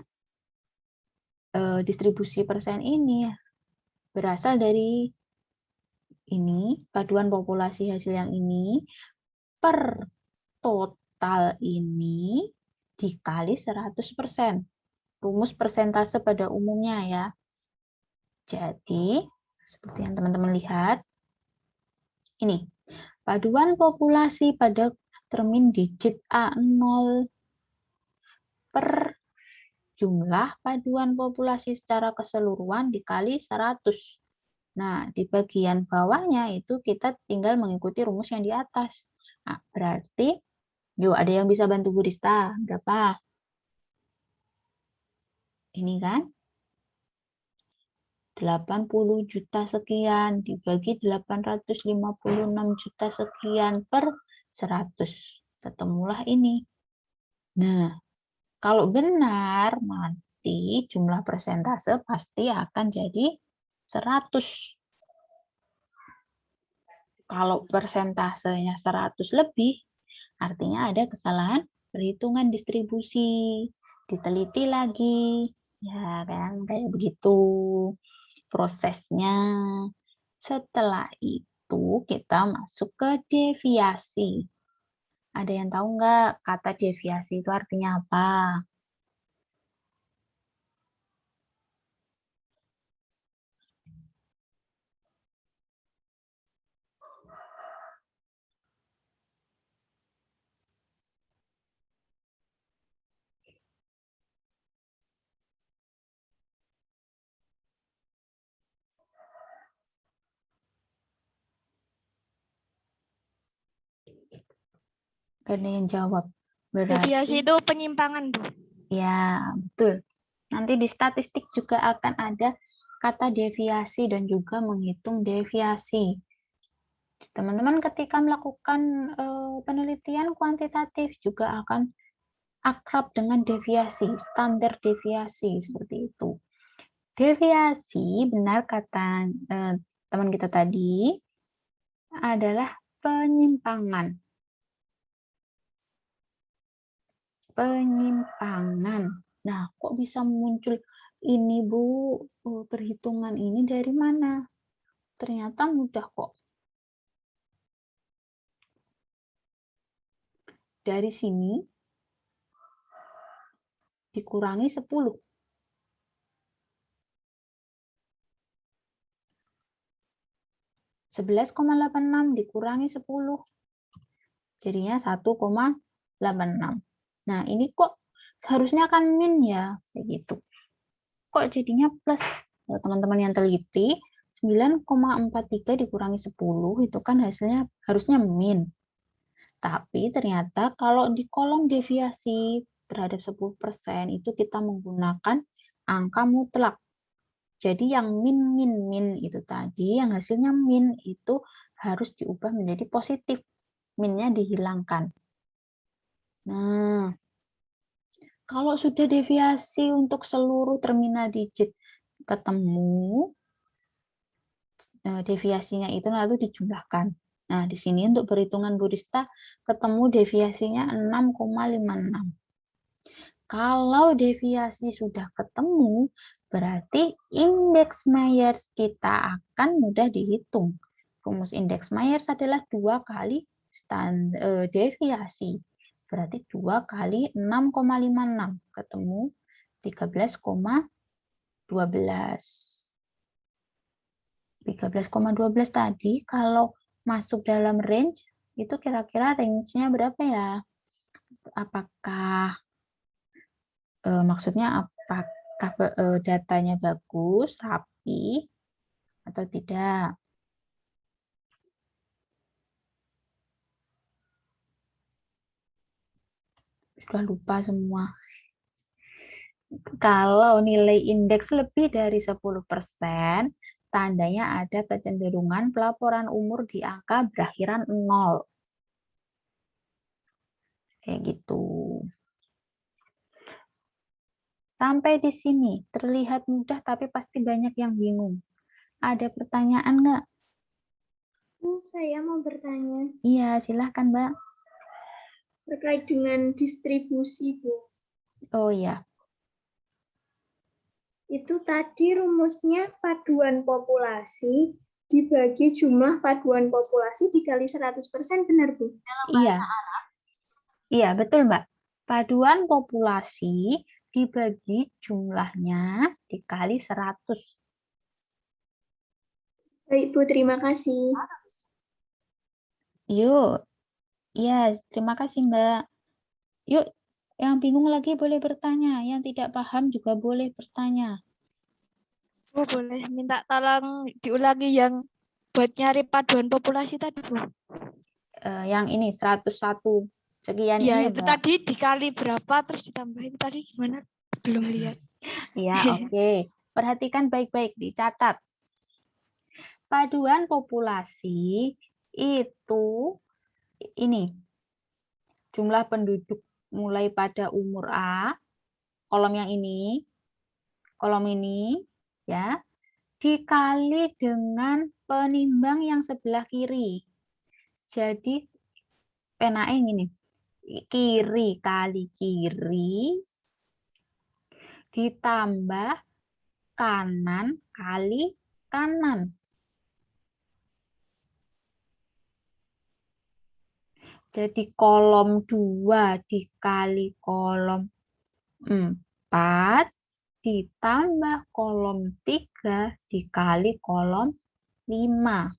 distribusi persen ini berasal dari ini, paduan populasi hasil yang ini, per total ini dikali 100%. Rumus persentase pada umumnya ya. Jadi, seperti yang teman-teman lihat, ini, paduan populasi pada termin digit A0 per jumlah paduan populasi secara keseluruhan dikali 100. Nah, di bagian bawahnya itu kita tinggal mengikuti rumus yang di atas. Nah, berarti, yuk ada yang bisa bantu Bu Rista? Berapa? Ini kan? 80 juta sekian dibagi 856 juta sekian per 100. Ketemulah ini. Nah, kalau benar, nanti jumlah persentase pasti akan jadi 100. Kalau persentasenya 100 lebih, artinya ada kesalahan perhitungan distribusi. Diteliti lagi. Ya kan, kayak begitu prosesnya. Setelah itu kita masuk ke deviasi. Ada yang tahu nggak kata deviasi itu artinya apa? Ada yang jawab. Deviasi itu penyimpangan, Bu. Ya, betul. Nanti di statistik juga akan ada kata deviasi dan juga menghitung deviasi. Teman-teman ketika melakukan penelitian kuantitatif juga akan akrab dengan deviasi, standar deviasi seperti itu. Deviasi, benar kata teman kita tadi, adalah penyimpangan. Penyimpangan. Nah, kok bisa muncul ini, Bu? Perhitungan ini dari mana? Ternyata mudah kok. Dari sini dikurangi 10. 11,86 dikurangi 10. Jadinya 1,86. Nah, ini kok harusnya kan min ya, kayak gitu. Kok jadinya plus? Teman-teman yang teliti, 9,43 dikurangi 10 itu kan hasilnya harusnya min. Tapi ternyata kalau di kolom deviasi terhadap 10% itu kita menggunakan angka mutlak. Jadi yang min itu tadi, yang hasilnya min itu harus diubah menjadi positif. Minnya dihilangkan. Nah, kalau sudah deviasi untuk seluruh terminal digit ketemu, deviasinya itu lalu dijumlahkan. Nah, di sini untuk perhitungan Bu Rista ketemu deviasinya 6,56. Kalau deviasi sudah ketemu, berarti indeks Myers kita akan mudah dihitung. Rumus indeks Myers adalah 2 kali deviasi. Berarti 2 kali 6,56. Ketemu 13,12. 13,12 tadi kalau masuk dalam range, itu kira-kira range-nya berapa ya? Apakah maksudnya apakah datanya bagus, rapi, atau tidak? Sudah lupa semua. Kalau nilai indeks lebih dari 10%, tandanya ada kecenderungan pelaporan umur di angka berakhiran 0. Kayak gitu. Sampai di sini terlihat mudah tapi pasti banyak yang bingung. Ada pertanyaan nggak? Saya mau bertanya Iya, silahkan Mbak. terkait dengan distribusi, Bu. Oh iya, Itu tadi rumusnya paduan populasi dibagi jumlah paduan populasi dikali 100%, benar, Bu? iya. Iya, betul Mbak. Paduan populasi dibagi jumlahnya dikali 100. Baik, Bu, terima kasih. Yuk, iya, terima kasih Mbak. Yuk, yang bingung lagi boleh bertanya, yang tidak paham juga boleh bertanya. Bu, boleh minta tolong diulangi yang buat nyari paduan populasi tadi, Bu. Yang ini 101 sekian Ya, ini ya itu Mbak. tadi dikali berapa terus ditambah itu tadi gimana? Belum lihat. Ya, oke. Perhatikan baik-baik, dicatat. Paduan populasi itu ini jumlah penduduk mulai pada umur A, kolom yang ini, kolom ini, ya, dikali dengan penimbang yang sebelah kiri. Jadi penanya ini, kiri kali kiri ditambah kanan kali kanan. Jadi kolom 2 dikali kolom 4 ditambah kolom 3 dikali kolom 5.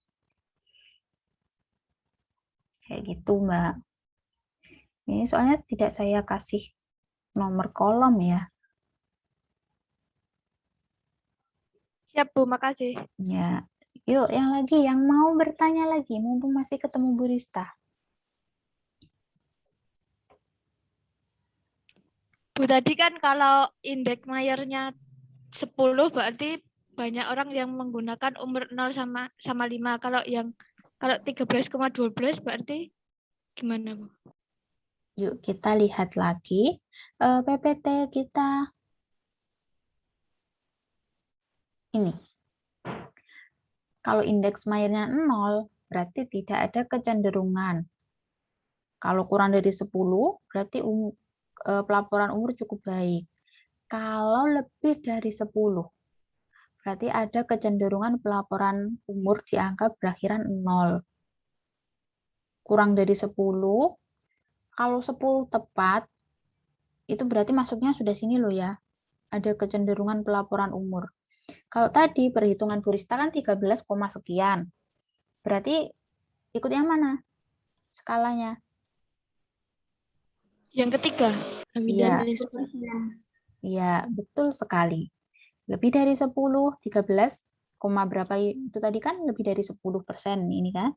Kayak gitu, Mbak. Ini soalnya tidak saya kasih nomor kolom ya. Siap, Bu, makasih. Ya. Yuk, yang lagi, yang mau bertanya lagi, mumpung masih ketemu Bu Rista. Bu, tadi kan kalau indeks Mayer-nya 10 berarti banyak orang yang menggunakan umur 0 sama 5. Kalau 13,12 berarti gimana, Bu? Yuk, kita lihat lagi PPT kita. Ini. Kalau indeks Mayer-nya 0, berarti tidak ada kecenderungan. Kalau kurang dari 10, berarti pelaporan umur cukup baik. Kalau lebih dari 10, berarti ada kecenderungan pelaporan umur di angka berakhiran 0. Kurang dari 10, kalau 10 tepat, itu berarti masuknya sudah sini loh ya. Ada kecenderungan pelaporan umur. Kalau tadi perhitungan Burista kan 13, sekian. Berarti ikut yang mana skalanya? Yang ketiga. Iya. Iya, betul sekali. Lebih dari 10, 13, berapa itu tadi kan lebih dari 10% ini kan.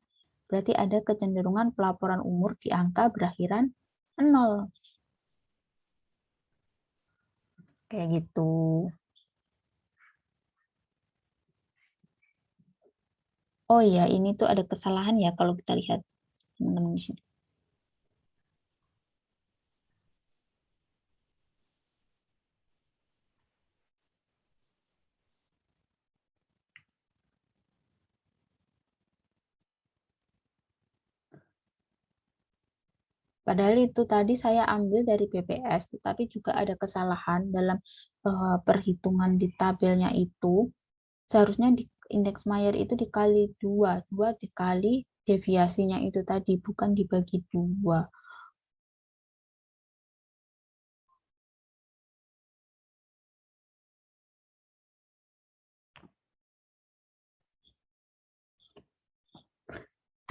Berarti ada kecenderungan pelaporan umur di angka berakhiran 0. Kayak gitu. Oh iya, ini tuh ada kesalahan ya kalau kita lihat teman-teman di sini. Padahal itu tadi saya ambil dari BPS, tetapi juga ada kesalahan dalam perhitungan di tabelnya itu. Seharusnya di indeks Mayer itu dikali 2, 2 dikali deviasinya itu tadi, bukan dibagi 2.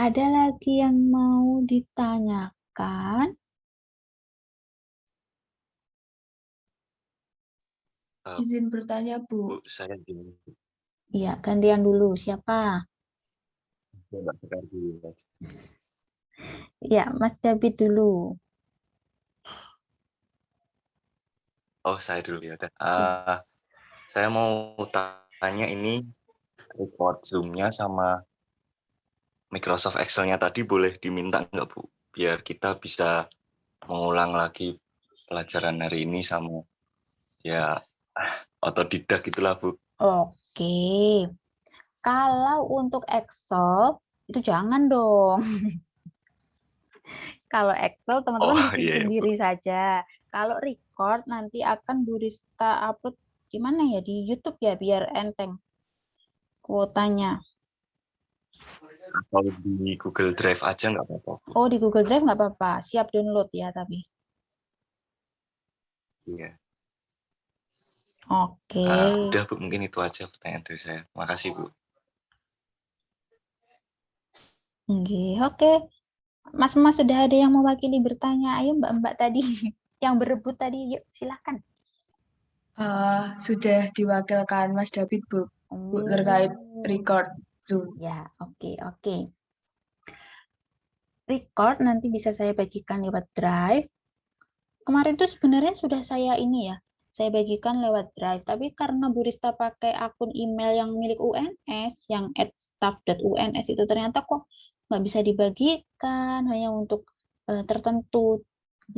Ada lagi yang mau ditanyakan? Izin bertanya, Bu. Bu, saya dulu. Iya, gantian dulu. Siapa? Mbak Sekar dulu, Mas. Iya, Mas David dulu. Oh, saya dulu ya udah. Saya mau tanya ini record Zoom-nya sama Microsoft Excel-nya tadi boleh diminta nggak, Bu? Biar kita bisa mengulang lagi pelajaran hari ini sama ya otodidak itulah, Bu. Oke. Kalau untuk Excel, itu jangan dong. Kalau Excel, teman-teman bikin Iya, Bu. sendiri saja. Kalau record, nanti akan Bu Rista upload gimana ya? Di YouTube ya, biar enteng kuotanya. Atau di Google Drive aja nggak apa-apa, Bu. Oh, di Google Drive nggak apa-apa. Siap download ya, tapi. Iya. Oke. Udah, Bu. Mungkin itu aja pertanyaan dari saya. Makasih, Bu. Oke. Mas-mas sudah ada yang mewakili bertanya. Ayo mbak-mbak tadi yang berebut tadi, yuk silakan. Sudah diwakilkan Mas David, Bu, terkait record Zoom. Ya, oke. Record nanti bisa saya bagikan lewat Drive. Kemarin tuh sebenarnya sudah saya saya bagikan lewat Drive, tapi karena Bu Rista pakai akun email yang milik UNS, yang @staff.uns itu ternyata kok nggak bisa dibagikan, hanya untuk tertentu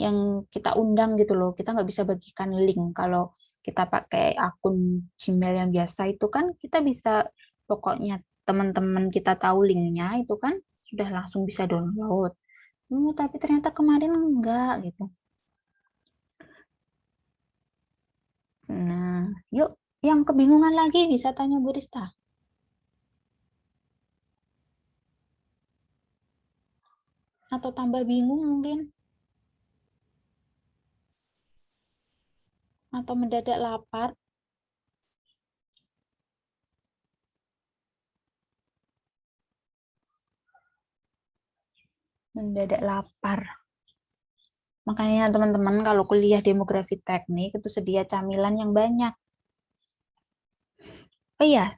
yang kita undang gitu loh. Kita nggak bisa bagikan link. Kalau kita pakai akun Gmail yang biasa itu kan kita bisa, pokoknya teman-teman kita tahu linknya itu kan sudah langsung bisa download. Tapi ternyata kemarin enggak gitu. Nah, yuk yang kebingungan lagi bisa tanya Bu Rista. Atau tambah bingung mungkin. Atau mendadak lapar. Mendadak lapar. Makanya teman-teman kalau kuliah demografi teknik itu sedia camilan yang banyak. Oh iya,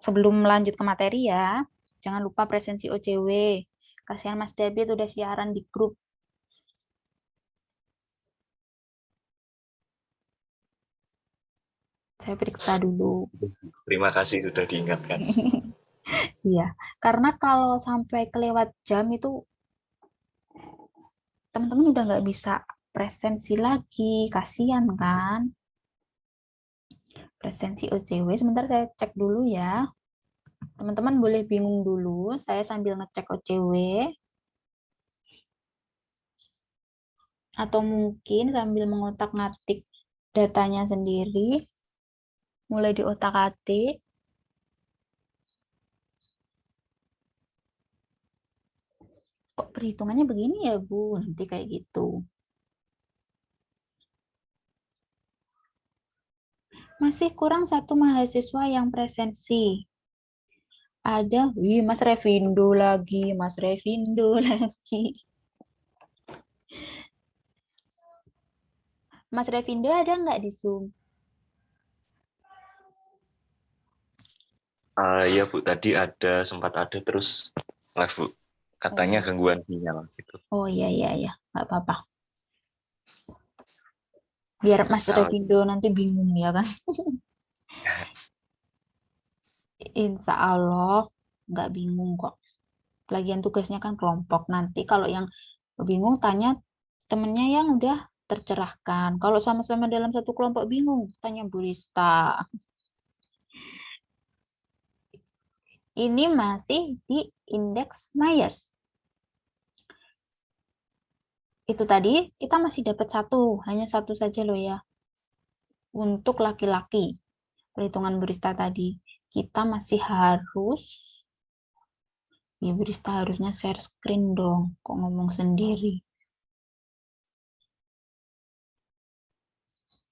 sebelum lanjut ke materi ya, jangan lupa presensi OCW. Kasihan Mas David udah siaran di grup. Saya periksa dulu. Terima kasih sudah diingatkan. Iya, karena kalau sampai kelewat jam itu teman-teman udah nggak bisa presensi lagi, kasihan kan? Presensi OCW, sebentar saya cek dulu ya. Teman-teman boleh bingung dulu, saya sambil ngecek OCW. Atau mungkin sambil mengotak-ngatik datanya sendiri, mulai diotak-atik. Kok perhitungannya begini ya Bu? Nanti kayak gitu. Masih kurang satu mahasiswa yang presensi. Ada, Mas Revindo lagi, Mas Revindo lagi. Mas Revindo ada nggak di Zoom? Ya, Bu, tadi sempat ada terus live, Bu. Katanya gangguan sinyal gitu. Oh iya, nggak apa-apa. Biar Mas Revindo nanti bingung ya kan? Insya Allah nggak bingung kok. Pelagian tugasnya kan kelompok. Nanti kalau yang bingung tanya temennya yang udah tercerahkan. Kalau sama-sama dalam satu kelompok bingung, tanya Bu Rista. Ini masih di indeks Myers. Itu tadi kita masih dapat satu, hanya satu saja loh ya. Untuk laki-laki, perhitungan Bu Rista tadi, kita masih harus, ya Bu Rista harusnya share screen dong, kok ngomong sendiri.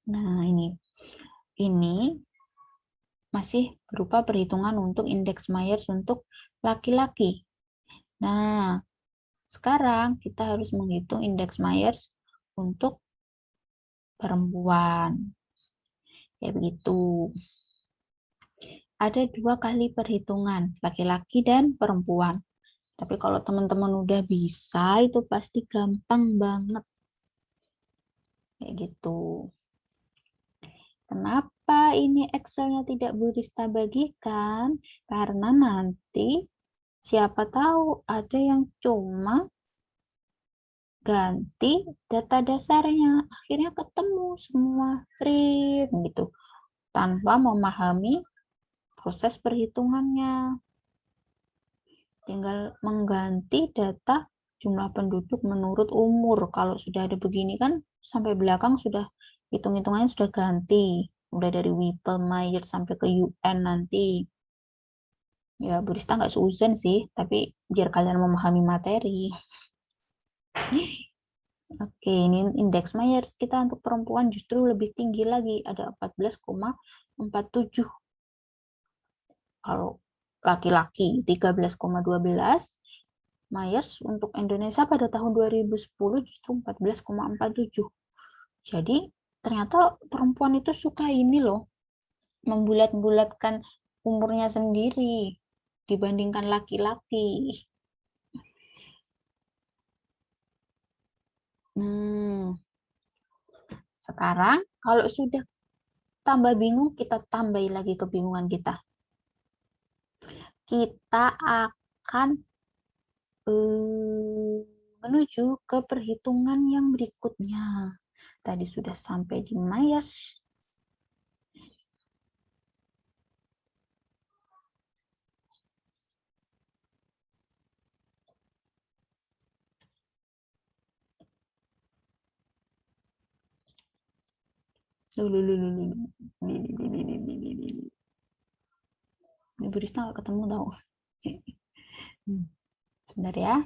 Nah ini masih berupa perhitungan untuk indeks Myers untuk laki-laki. Nah, sekarang kita harus menghitung indeks Myers untuk perempuan. Ya begitu. Ada 2 kali perhitungan, laki-laki dan perempuan. Tapi kalau teman-teman udah bisa, itu pasti gampang banget. Kayak gitu. Kenapa ini Excel-nya tidak Bu Rista bagikan? Karena nanti siapa tahu ada yang cuma ganti data dasarnya. Akhirnya ketemu semua print gitu. Tanpa memahami proses perhitungannya. Tinggal mengganti data jumlah penduduk menurut umur. Kalau sudah ada begini kan sampai belakang sudah hitung-hitungannya sudah ganti. Udah dari Whipple, Myers sampai ke UN nanti. Ya, Bu Rista nggak seuzon sih, tapi biar kalian memahami materi. Oke, ini indeks Myers kita untuk perempuan justru lebih tinggi lagi, ada 14,47. Kalau laki-laki 13,12, Myers untuk Indonesia pada tahun 2010 justru 14,47. Jadi ternyata perempuan itu suka ini loh, membulat-bulatkan umurnya sendiri dibandingkan laki-laki. Sekarang kalau sudah tambah bingung, kita tambahi lagi kebingungan kita. Kita akan menuju ke perhitungan yang berikutnya. Tadi sudah sampai di Myers. Ini Bu Rista nggak ketemu tahu. Sebentar ya.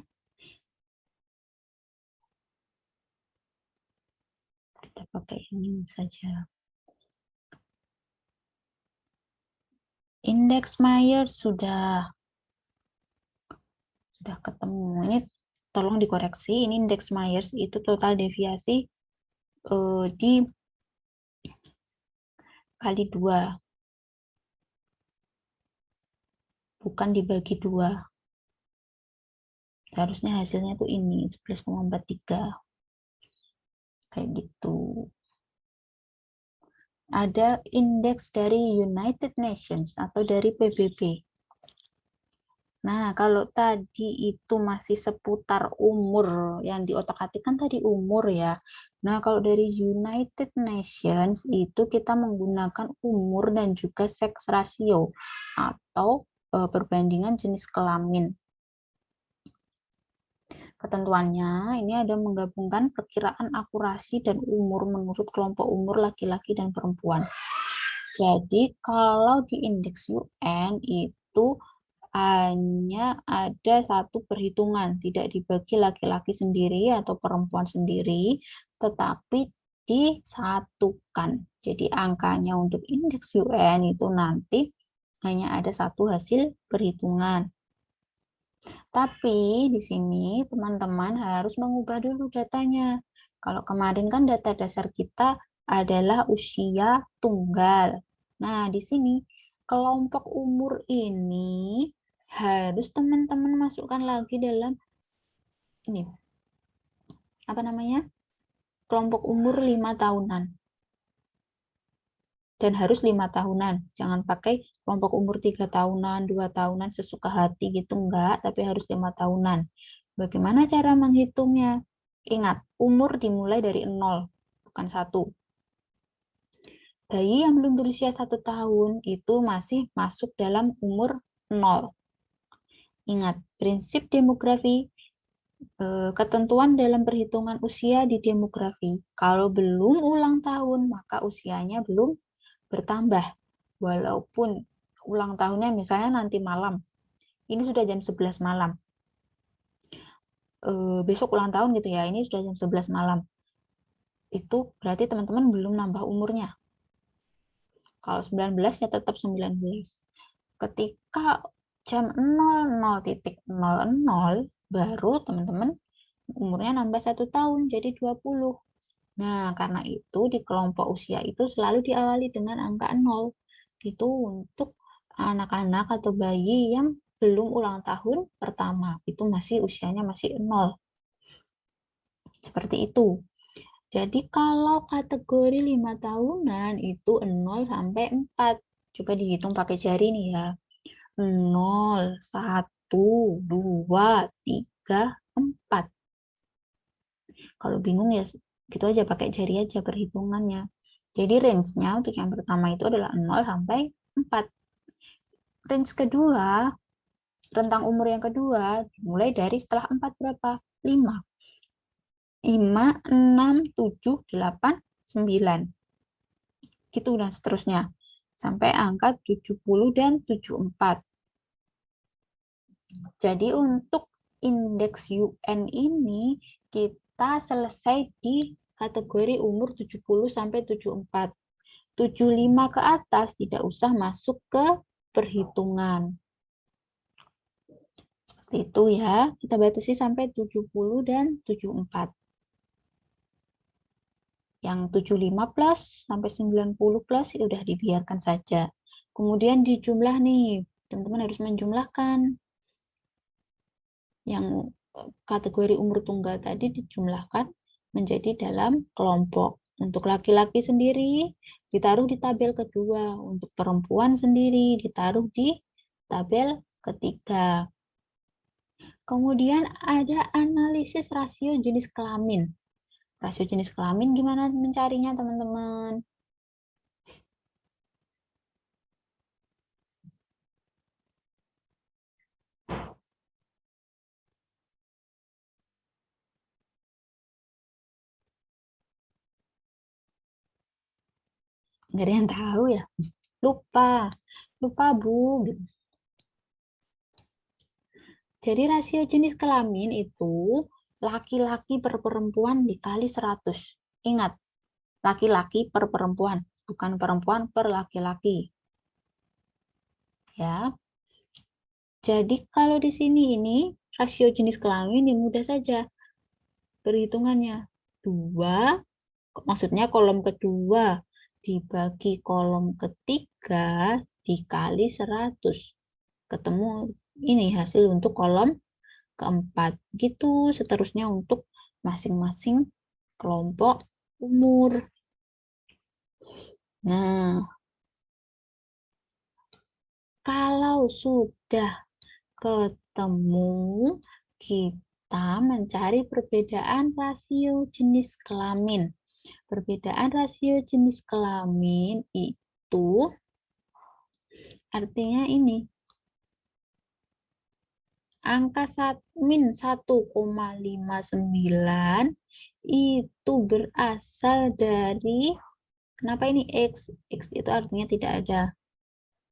Kita pakai ini saja. Indeks Myers sudah ketemu. Ini tolong dikoreksi. Ini indeks Myers itu total deviasi di kali 2. Bukan dibagi 2. Harusnya hasilnya tuh ini 11,43. Kayak gitu. Ada indeks dari United Nations atau dari PBB. Nah, kalau tadi itu masih seputar umur, yang di otak-atik kan tadi umur ya. Nah, kalau dari United Nations itu kita menggunakan umur dan juga sex ratio atau perbandingan jenis kelamin. Ketentuannya ini ada menggabungkan perkiraan akurasi dan umur menurut kelompok umur laki-laki dan perempuan. Jadi kalau di indeks UN itu hanya ada satu perhitungan, tidak dibagi laki-laki sendiri atau perempuan sendiri, tetapi disatukan. Jadi angkanya untuk indeks UN itu nanti hanya ada satu hasil perhitungan. Tapi di sini teman-teman harus mengubah dulu datanya. Kalau kemarin kan data dasar kita adalah usia tunggal. Nah, di sini kelompok umur ini harus teman-teman masukkan lagi dalam ini. Apa namanya? Kelompok umur 5 tahunan. Dan harus 5 tahunan. Jangan pakai kelompok umur 3 tahunan, 2 tahunan, sesuka hati gitu, enggak, tapi harus 5 tahunan. Bagaimana cara menghitungnya? Ingat, umur dimulai dari 0, bukan 1. Bayi yang belum berusia 1 tahun itu masih masuk dalam umur 0. Ingat, prinsip demografi, ketentuan dalam perhitungan usia di demografi. Kalau belum ulang tahun, maka usianya belum bertambah. Walaupun ulang tahunnya misalnya nanti malam. Ini sudah jam 11 malam. Besok ulang tahun gitu ya, ini sudah jam 11 malam. Itu berarti teman-teman belum nambah umurnya. Kalau 19 ya tetap 19. Ketika jam 00.00 baru teman-teman umurnya nambah 1 tahun jadi 20. Nah, karena itu di kelompok usia itu selalu diawali dengan angka 0. Itu untuk anak-anak atau bayi yang belum ulang tahun pertama. Itu masih usianya masih 0. Seperti itu. Jadi kalau kategori 5 tahunan itu 0 sampai 4. Coba dihitung pakai jari nih ya. 0, 1, 2, 3, 4. Kalau bingung ya gitu aja pakai jari aja perhitungannya. Jadi range-nya untuk yang pertama itu adalah 0 sampai 4. Range kedua, rentang umur yang kedua dimulai dari setelah 4 berapa? 5. 5, 6, 7, 8, 9. Gitu dan seterusnya. Sampai angka 70 dan 74. Jadi untuk indeks UN ini kita selesai di kategori umur 70 sampai 74. 75 ke atas tidak usah masuk ke perhitungan. Seperti itu ya. Kita batasi sampai 70 dan 74. Yang 75 plus sampai 90 plus ya udah dibiarkan saja. Kemudian dijumlah nih, teman-teman harus menjumlahkan. Yang kategori umur tunggal tadi dijumlahkan menjadi dalam kelompok. Untuk laki-laki sendiri ditaruh di tabel kedua, untuk perempuan sendiri ditaruh di tabel ketiga. Kemudian ada analisis rasio jenis kelamin. Rasio jenis kelamin gimana mencarinya, teman-teman? Nggak ada yang tahu ya? Lupa Bu. Jadi rasio jenis kelamin itu laki-laki per perempuan dikali 100. Ingat, laki-laki per perempuan, bukan perempuan per laki-laki. Ya. Jadi kalau di sini ini rasio jenis kelamin ini mudah saja perhitungannya. 2, maksudnya kolom kedua dibagi kolom ketiga dikali 100. Ketemu ini hasil untuk kolom keempat. Gitu seterusnya untuk masing-masing kelompok umur. Nah, kalau sudah ketemu, kita mencari perbedaan rasio jenis kelamin. Perbedaan rasio jenis kelamin itu artinya ini. Angka min 1,59 itu berasal dari, kenapa ini X? X itu artinya tidak ada.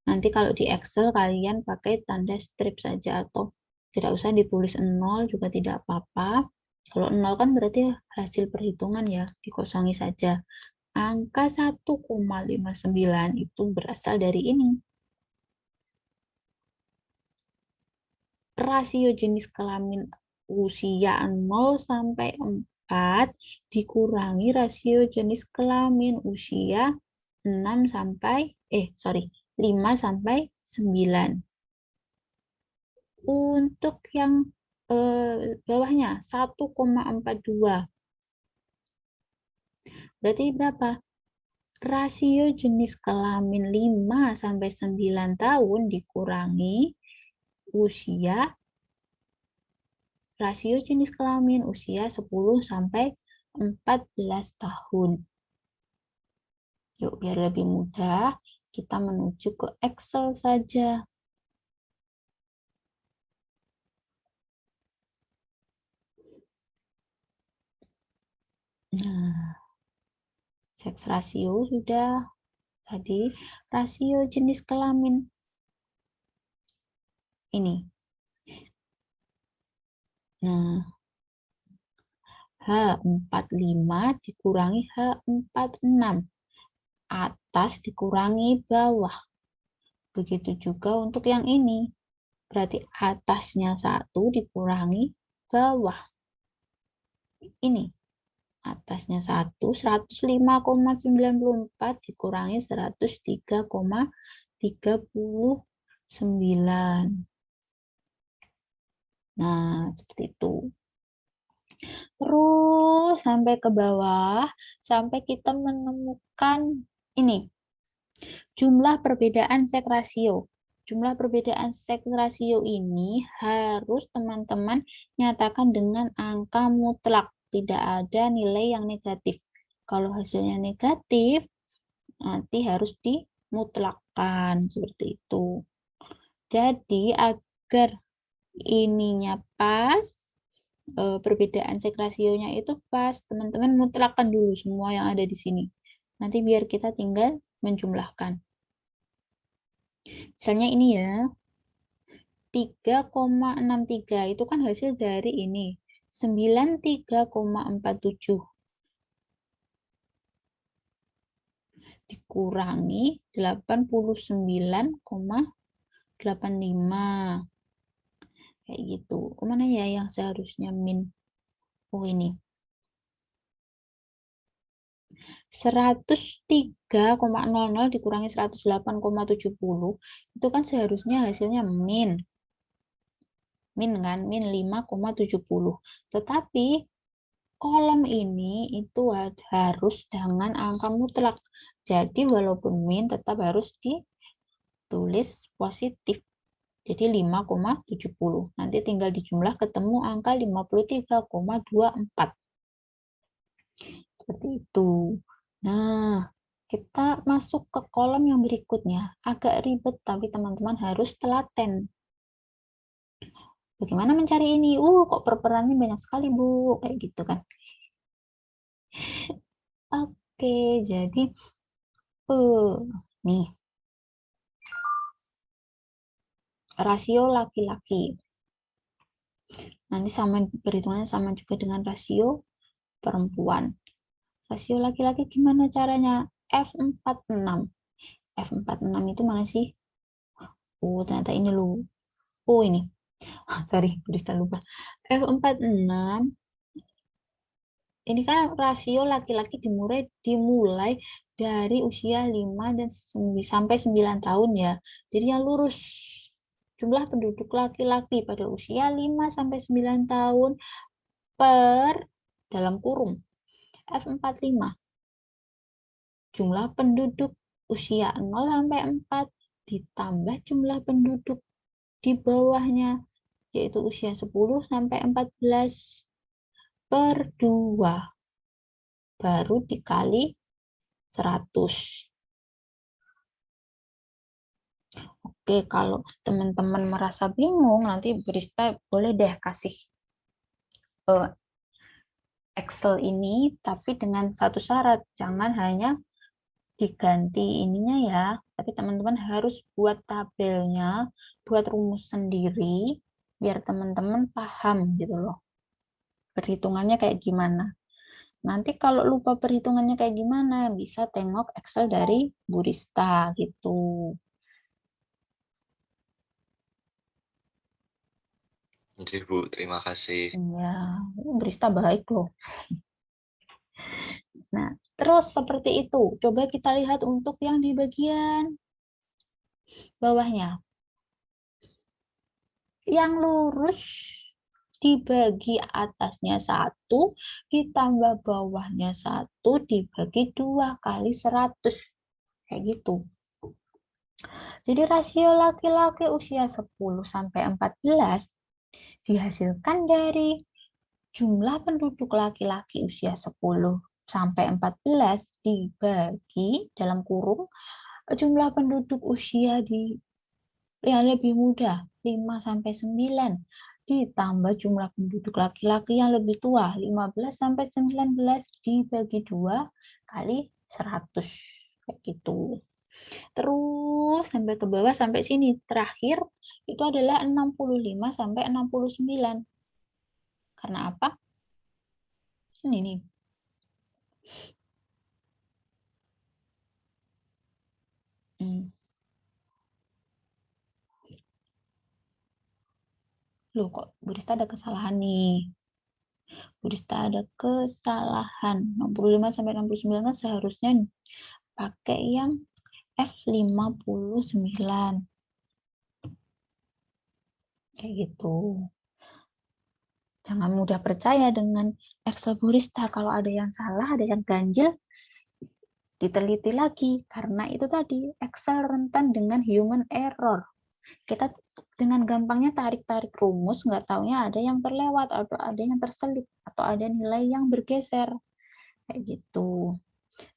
Nanti kalau di Excel kalian pakai tanda strip saja atau tidak usah ditulis 0 juga tidak apa-apa. Kalau 0 kan berarti hasil perhitungan ya, dikosongi saja. Angka 1,59 itu berasal dari ini. Rasio jenis kelamin usia 0 sampai 4 dikurangi rasio jenis kelamin usia 6 sampai 5 sampai 9. Untuk yang bawahnya 1,42. Berarti berapa? Rasio jenis kelamin 5 sampai 9 tahun dikurangi usia rasio jenis kelamin usia 10 sampai 14 tahun. Yuk, biar lebih mudah, kita menuju ke Excel saja. Nah, seks rasio sudah. Tadi rasio jenis kelamin. Ini. Nah, H45 dikurangi H46. Atas dikurangi bawah. Begitu juga untuk yang ini. Berarti atasnya 1 dikurangi bawah. Ini. Atasnya 1, 105,94 dikurangi 103,39. Nah, seperti itu. Terus sampai ke bawah, sampai kita menemukan ini, jumlah perbedaan sek rasio. Jumlah perbedaan sek rasio ini harus teman-teman nyatakan dengan angka mutlak. Tidak ada nilai yang negatif. Kalau hasilnya negatif, nanti harus dimutlakkan. Seperti itu. Jadi agar ininya pas, perbedaan sek rasionya itu pas, teman-teman mutlakkan dulu semua yang ada di sini. Nanti biar kita tinggal menjumlahkan. Misalnya ini ya, 3,63 itu kan hasil dari ini, 93,47 dikurangi 89,85. Kayak gitu. Kemana ya yang seharusnya min? Oh ini. 103,00 dikurangi 108,70 itu kan seharusnya hasilnya min kan, min 5,70. Tetapi kolom ini itu harus dengan angka mutlak. Jadi walaupun min tetap harus ditulis positif. Jadi 5,70. Nanti tinggal dijumlah ketemu angka 53,24. Seperti itu. Nah, kita masuk ke kolom yang berikutnya. Agak ribet, tapi teman-teman harus telaten. Bagaimana mencari ini? Kok perperannya banyak sekali, Bu. Kayak gitu kan. Oke, jadi nih. Rasio laki-laki. Nanti sama perhitungannya sama juga dengan rasio perempuan. Rasio laki-laki gimana caranya? F46. F46 itu mana sih? Ternyata ini loh. Ini. Sorry, Brista lupa. F46 ini kan rasio laki-laki dimulai dari usia 5 dan sampai 9 tahun ya. Jadi yang lurus jumlah penduduk laki-laki pada usia 5 sampai 9 tahun per dalam kurung F45. Jumlah penduduk usia 0 sampai 4 ditambah jumlah penduduk di bawahnya yaitu usia 10 sampai 14 per 2 baru dikali 100. Oke, kalau teman-teman merasa bingung nanti Brista boleh deh kasih Excel ini tapi dengan satu syarat, jangan hanya diganti ininya ya, tapi teman-teman harus buat tabelnya, buat rumus sendiri biar teman-teman paham gitu loh. Perhitungannya kayak gimana. Nanti kalau lupa perhitungannya kayak gimana, bisa tengok Excel dari Bu Rista gitu. Oke, Bu, terima kasih. Ya, Bu Rista baik loh. Nah, terus seperti itu. Coba kita lihat untuk yang di bagian bawahnya. Yang lurus dibagi atasnya 1, ditambah bawahnya 1, dibagi 2 kali 100. Kayak gitu. Jadi rasio laki-laki usia 10 sampai 14 dihasilkan dari jumlah penduduk laki-laki usia 10 sampai 14 dibagi dalam kurung jumlah penduduk usia yang lebih muda 5 sampai 9 ditambah jumlah penduduk laki-laki yang lebih tua 15 sampai 19 dibagi 2 kali 100 kayak gitu. Terus sampai ke bawah sampai sini. Terakhir itu adalah 65 sampai 69. Karena apa? Ini nih. Loh, kok Bu Rista ada kesalahan nih. Bu Rista ada kesalahan. 65 sampai 69 kan seharusnya pakai yang F59. Kayak gitu. Jangan mudah percaya dengan Excel Burista. Kalau ada yang salah, ada yang ganjil, diteliti lagi. Karena itu tadi, Excel rentan dengan human error. Kita dengan gampangnya tarik-tarik rumus, nggak taunya ada yang terlewat, atau ada yang terselip, atau ada nilai yang bergeser. Kayak gitu.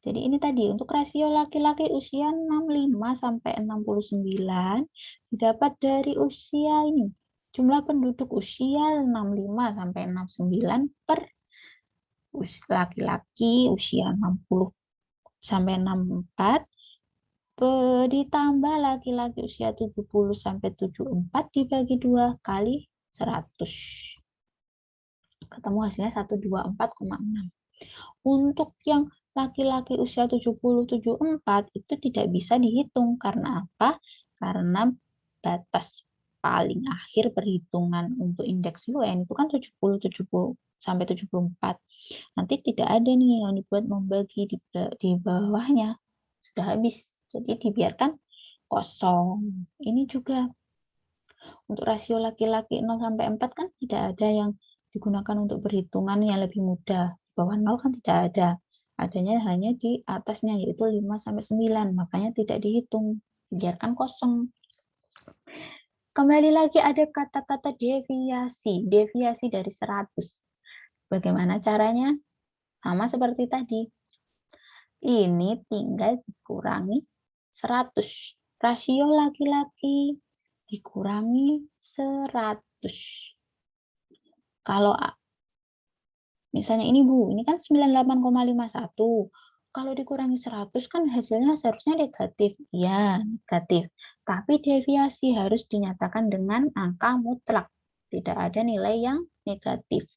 Jadi ini tadi, untuk rasio laki-laki usia 65 sampai 69 didapat dari usia ini. Jumlah penduduk usia 65 sampai 69 per laki-laki usia 60 sampai 64 ditambah laki-laki usia 70 sampai 74 dibagi 2 kali 100. Ketemu hasilnya 124,6. Untuk yang laki-laki usia 70-74 itu tidak bisa dihitung. Karena apa? Karena batas paling akhir perhitungan untuk indeks UN itu kan 70 sampai 74. Nanti tidak ada nih yang dibuat membagi di bawahnya. Sudah habis. Jadi dibiarkan kosong. Ini juga untuk rasio laki-laki 0 sampai 4 kan tidak ada yang digunakan untuk perhitungan yang lebih mudah. Di bawah 0 kan tidak ada. Adanya hanya di atasnya yaitu 5 sampai 9. Makanya tidak dihitung. Biarkan kosong. Kembali lagi ada kata-kata deviasi. Deviasi dari 100. Bagaimana caranya? Sama seperti tadi. Ini tinggal dikurangi 100. Rasio laki-laki dikurangi 100. Kalau misalnya ini Bu, ini kan 98,51. Kalau dikurangi 100 kan hasilnya seharusnya negatif. Ya, negatif. Tapi deviasi harus dinyatakan dengan angka mutlak. Tidak ada nilai yang negatif.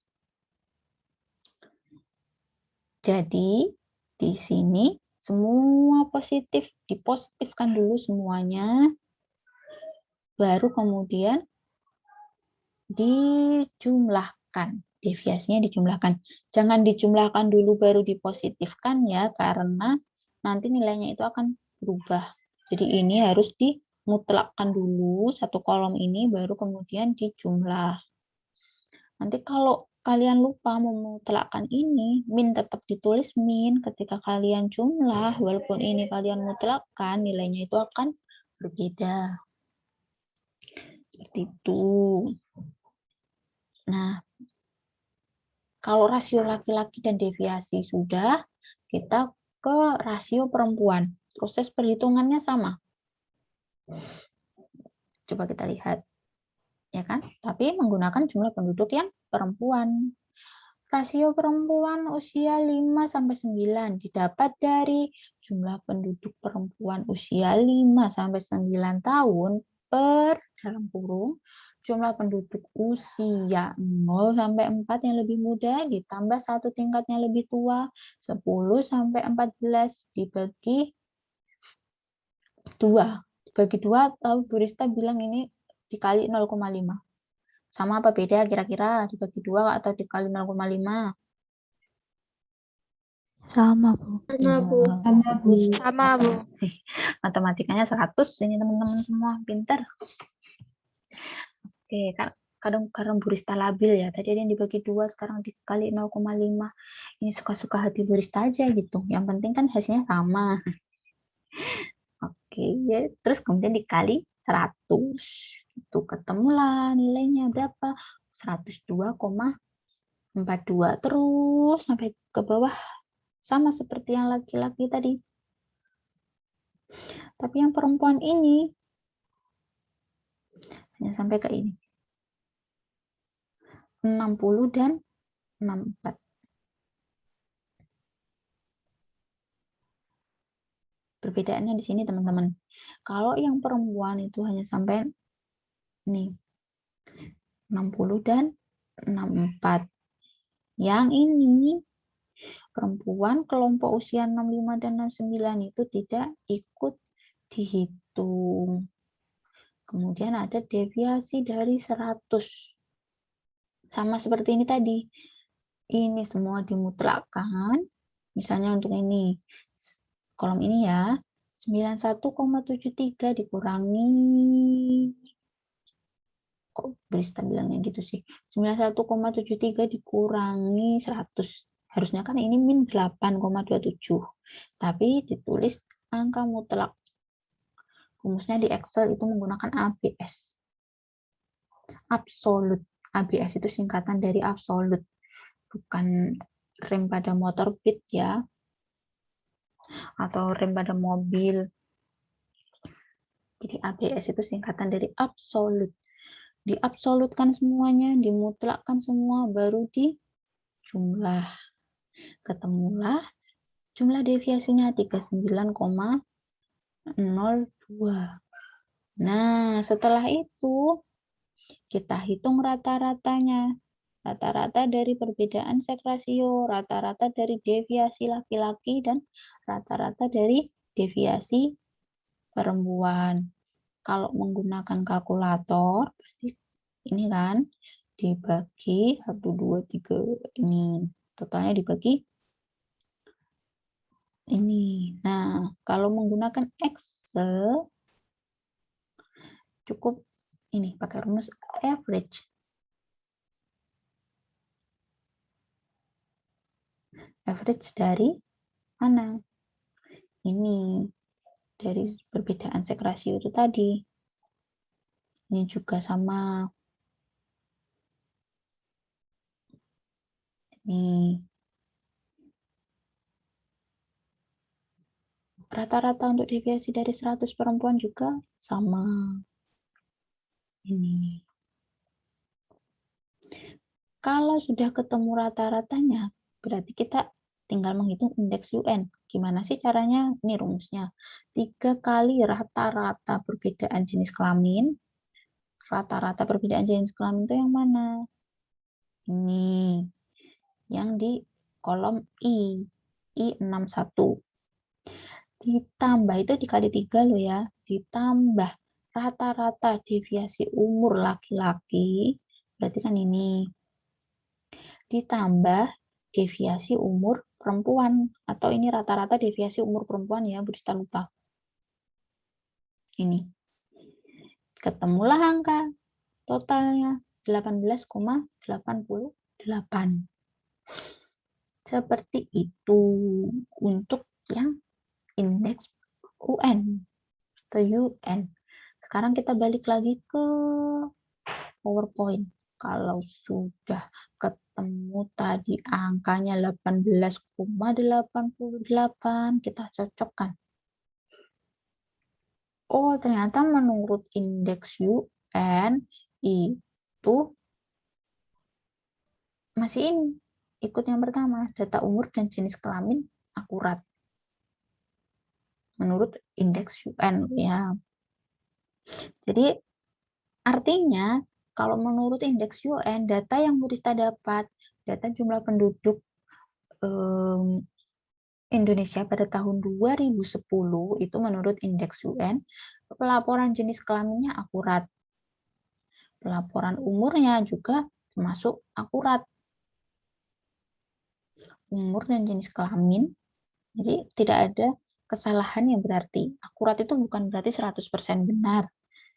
Jadi, di sini semua positif, dipositifkan dulu semuanya. Baru kemudian dijumlahkan. Deviasinya dijumlahkan. Jangan dijumlahkan dulu baru dipositifkan ya, karena nanti nilainya itu akan berubah. Jadi ini harus dimutlakkan dulu satu kolom ini, baru kemudian dijumlah. Nanti kalau kalian lupa memutlakkan ini, min tetap ditulis min. Ketika kalian jumlah, walaupun ini kalian mutlakkan, nilainya itu akan berbeda. Seperti itu. Nah, kalau rasio laki-laki dan deviasi sudah, kita ke rasio perempuan. Proses perhitungannya sama. Coba kita lihat. Ya kan? Tapi menggunakan jumlah penduduk yang perempuan. Rasio perempuan usia 5 sampai 9 didapat dari jumlah penduduk perempuan usia 5 sampai 9 tahun per dalam kurung jumlah penduduk usia 0 sampai 4 yang lebih muda ditambah satu tingkatnya lebih tua 10 sampai 14 dibagi 2. Dibagi 2 tahu Burista bilang ini dikali 0,5. Sama apa beda kira-kira dibagi 2 atau dikali 0,5? Sama, Bu. Sama, Bu. Sama, Bu. Sama, Bu. Matematikanya 100 ini teman-teman semua, pinter. Oke, kadang Burista labil ya. Tadi ada yang dibagi 2, sekarang dikali 0,5. Ini suka-suka hati Burista aja gitu. Yang penting kan hasilnya sama. Oke, ya. Terus kemudian dikali 100. Itu ketemulah nilainya berapa? 102,42. Terus sampai ke bawah sama seperti yang laki-laki tadi. Tapi yang perempuan ini hanya sampai ke ini. 60 dan 64. Perbedaannya di sini teman-teman. Kalau yang perempuan itu hanya sampai nih 60 dan 64. Yang ini perempuan kelompok usia 65 dan 69 itu tidak ikut dihitung. Kemudian ada deviasi dari 100. Sama seperti ini tadi. Ini semua dimutlakkan. Misalnya untuk ini. Kolom ini ya. 91,73 dikurangi kok Brista bilangnya gitu sih. 91,73 dikurangi 100. Harusnya kan ini min 8,27. Tapi ditulis angka mutlak. Rumusnya di Excel itu menggunakan ABS. Absolute. ABS itu singkatan dari absolute. Bukan rem pada motor bit ya. Atau rem pada mobil. Jadi ABS itu singkatan dari absolute. Diabsolutkan semuanya, dimutlakkan semua, baru di jumlah. Ketemulah jumlah deviasinya 39,02. Nah, setelah itu kita hitung rata-ratanya. Rata-rata dari perbedaan seks rasio, rata-rata dari deviasi laki-laki, dan rata-rata dari deviasi perempuan. Kalau menggunakan kalkulator, pasti ini kan dibagi 1, 2, 3 ini. Totalnya dibagi ini. Nah, kalau menggunakan Excel, cukup ini pakai rumus average. Average dari mana? Ini dari perbedaan seks rasio itu tadi. Ini juga sama. Nih. Rata-rata untuk deviasi dari 100 perempuan juga sama. Ini. Kalau sudah ketemu rata-ratanya, berarti kita tinggal menghitung indeks UN. Gimana sih caranya? Ini rumusnya. 3 kali rata-rata perbedaan jenis kelamin. Rata-rata perbedaan jenis kelamin itu yang mana? Ini. Yang di kolom I. I61. Ditambah itu dikali 3 loh ya. Ditambah rata-rata deviasi umur laki-laki. Berarti kan ini. Ditambah deviasi umur perempuan, atau ini rata-rata deviasi umur perempuan ya, Brista lupa. Ini. Ketemulah angka totalnya 18,88. Seperti itu untuk yang indeks UN atau UN. Sekarang kita balik lagi ke PowerPoint. Kalau sudah ketemu tadi angkanya 18,88, kita cocokkan. Oh, ternyata menurut indeks UN itu masih ini. Ikut yang pertama, data umur dan jenis kelamin akurat. Menurut indeks UN ya. Jadi artinya kalau menurut indeks UN, data yang Brista dapat, data jumlah penduduk Indonesia pada tahun 2010 itu menurut indeks UN, pelaporan jenis kelaminnya akurat. Pelaporan umurnya juga termasuk akurat. Umur dan jenis kelamin, jadi tidak ada kesalahan yang berarti. Akurat itu bukan berarti 100% benar.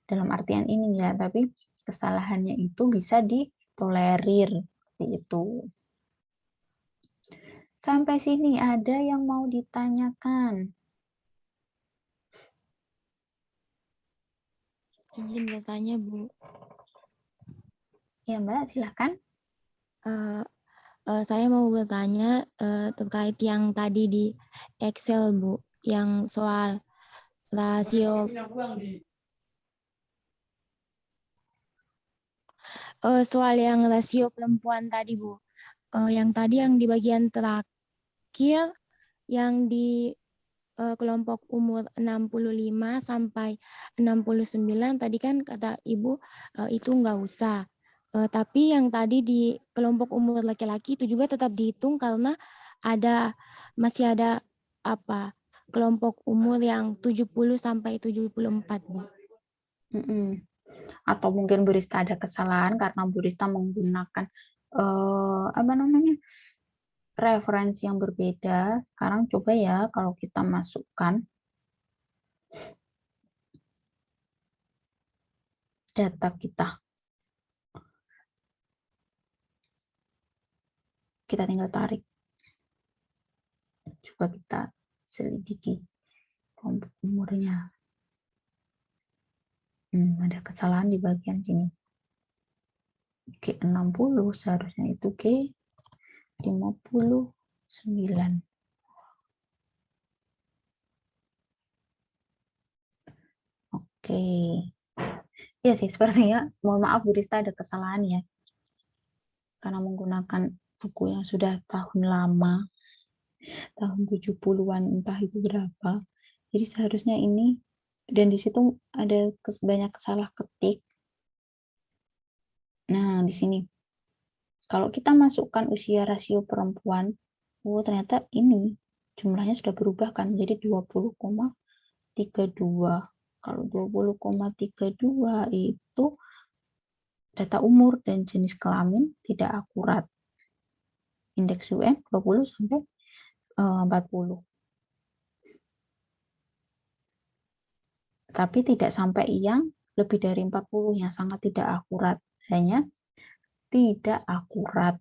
Dalam artian ini ya, tapi kesalahannya itu bisa ditolerir seperti itu. Sampai sini ada yang mau ditanyakan? Izin bertanya, Bu. Ya, Mbak, silakan. Saya mau bertanya terkait yang tadi di Excel, Bu, yang soal rasio. Soal yang rasio perempuan tadi, Bu. Yang tadi yang di bagian terakhir, yang di kelompok umur 65 sampai 69, tadi kan kata Ibu itu nggak usah. Tapi yang tadi di kelompok umur laki-laki itu juga tetap dihitung karena masih ada kelompok umur yang 70 sampai 74, Bu. Atau mungkin Brista ada kesalahan karena Brista menggunakan referensi yang berbeda. Sekarang coba ya kalau kita masukkan data kita. Kita tinggal tarik. Coba kita selidiki kelompok umurnya. Ada kesalahan di bagian sini. G60 seharusnya itu G59. Oke. Ya sih, sepertinya, mohon maaf Bu Rista, ada kesalahan ya. Karena menggunakan buku yang sudah tahun lama, tahun 70-an, entah itu berapa. Jadi seharusnya ini, dan di situ ada banyak salah ketik. Nah, di sini. Kalau kita masukkan usia rasio perempuan, ternyata ini jumlahnya sudah berubah kan, jadi 20,32. Kalau 20,32 itu data umur dan jenis kelamin tidak akurat. Indeks UN 20 sampai 40. Tapi tidak sampai yang lebih dari 40 yang sangat tidak akurat. Hanya tidak akurat.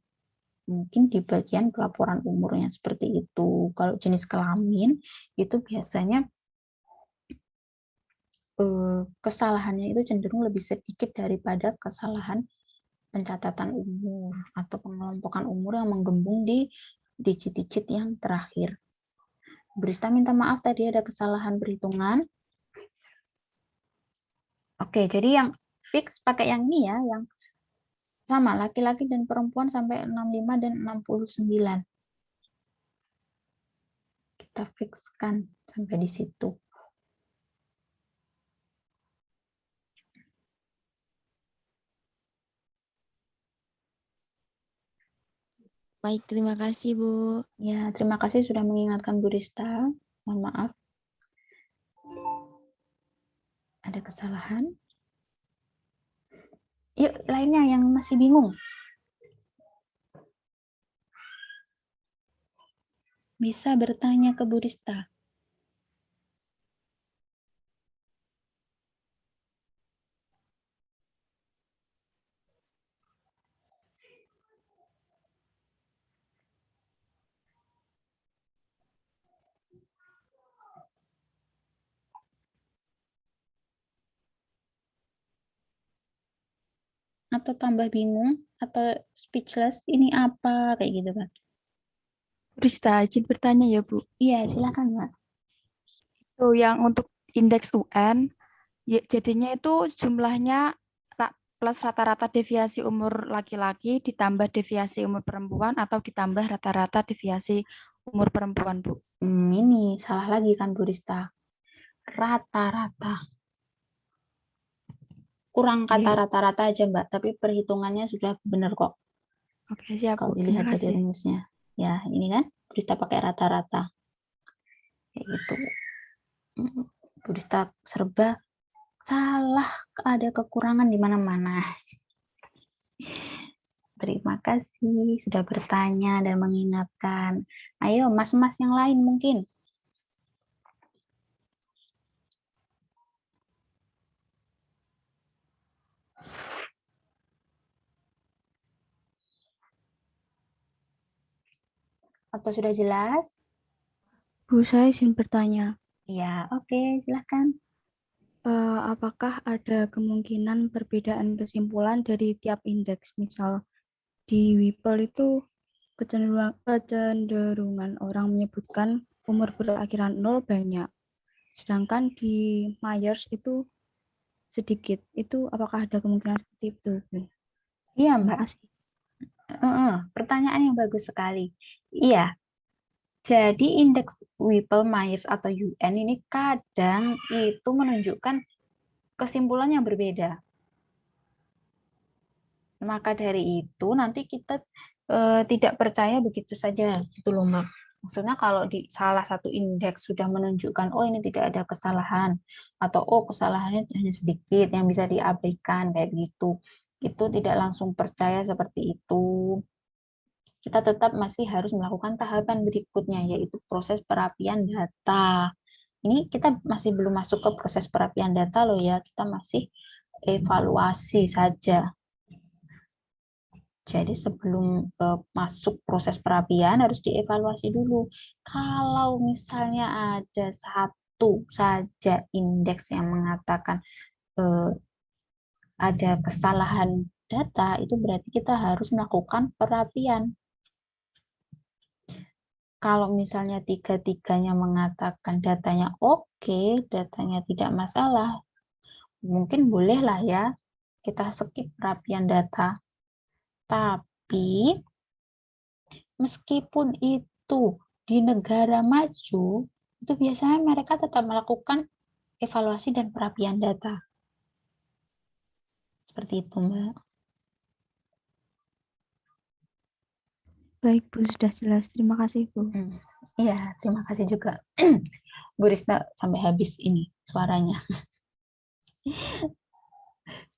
Mungkin di bagian pelaporan umurnya seperti itu. Kalau jenis kelamin itu biasanya kesalahannya itu cenderung lebih sedikit daripada kesalahan pencatatan umur atau pengelompokan umur yang menggembung di digit-digit yang terakhir. Bu Rista minta maaf tadi ada kesalahan perhitungan. Oke, jadi yang fix pakai yang ini ya, yang sama laki-laki dan perempuan sampai 65 dan 69. Kita fixkan sampai di situ. Baik, terima kasih Bu. Ya, terima kasih sudah mengingatkan Bu Rista. Mohon maaf. Ada kesalahan. Yuk, lainnya yang masih bingung. Bisa bertanya ke Bu Rista. Atau tambah bingung, atau speechless, ini apa, kayak gitu kan. Rista, izin bertanya ya Bu. Iya, silakan Mbak. Itu yang untuk indeks UN, ya, jadinya itu jumlahnya plus rata-rata deviasi umur laki-laki ditambah deviasi umur perempuan atau ditambah rata-rata deviasi umur perempuan, Bu? Ini salah lagi kan Bu Rista. Rata-rata. Kurang kata Iya. rata-rata aja Mbak, tapi perhitungannya sudah benar kok. Oke, siap Kalau Bu. Terima dilihat dari kasih. rumusnya. Ya, ini kan Bu Rista pakai rata-rata. Kayak gitu. Bu Rista serba salah, ada kekurangan di mana-mana. Terima kasih sudah bertanya dan mengingatkan. Ayo, mas-mas yang lain mungkin. Atau sudah jelas? Bu, saya izin bertanya. Ya, oke, silakan. Apakah ada kemungkinan perbedaan kesimpulan dari tiap indeks? Misal di WIPL itu kecenderungan orang menyebutkan umur berakhiran 0 banyak. Sedangkan di Myers itu sedikit. Itu apakah ada kemungkinan seperti itu, Bu? Iya, Terima Mbak. kasih. Pertanyaan yang bagus sekali. Iya, jadi indeks Whipple, Myers, atau UN ini kadang itu menunjukkan kesimpulan yang berbeda. Maka dari itu nanti kita tidak percaya begitu saja, gitu loh Mbak. Maksudnya kalau di salah satu indeks sudah menunjukkan, oh ini tidak ada kesalahan, atau oh kesalahannya hanya sedikit yang bisa diabaikan, kayak gitu. Itu tidak langsung percaya seperti itu. Kita tetap masih harus melakukan tahapan berikutnya, yaitu proses perapian data. Ini kita masih belum masuk ke proses perapian data loh ya, kita masih evaluasi saja. Jadi sebelum masuk proses perapian harus dievaluasi dulu. Kalau misalnya ada satu saja indeks yang mengatakan ada kesalahan data, itu berarti kita harus melakukan perapian. Kalau misalnya tiga-tiganya mengatakan datanya oke, datanya tidak masalah, mungkin bolehlah ya kita skip perapian data. Tapi meskipun itu di negara maju, itu biasanya mereka tetap melakukan evaluasi dan perapian data. Seperti itu, Mbak. Baik, Bu, sudah jelas. Terima kasih, Bu. Iya, terima kasih juga. Bu Risna sampai habis ini suaranya.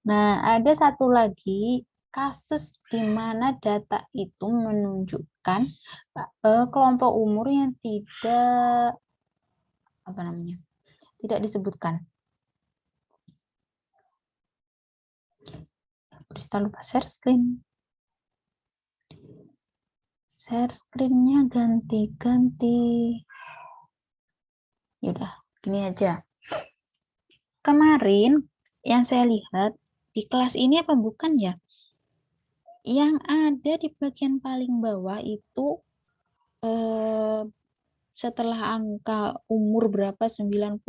Nah, ada satu lagi kasus di mana data itu menunjukkan kelompok umur yang tidak tidak disebutkan. Kita lupa share screen. Share screen-nya ganti-ganti. Yaudah, gini aja. Kemarin yang saya lihat di kelas ini apa bukan ya? Yang ada di bagian paling bawah itu setelah angka umur berapa, 90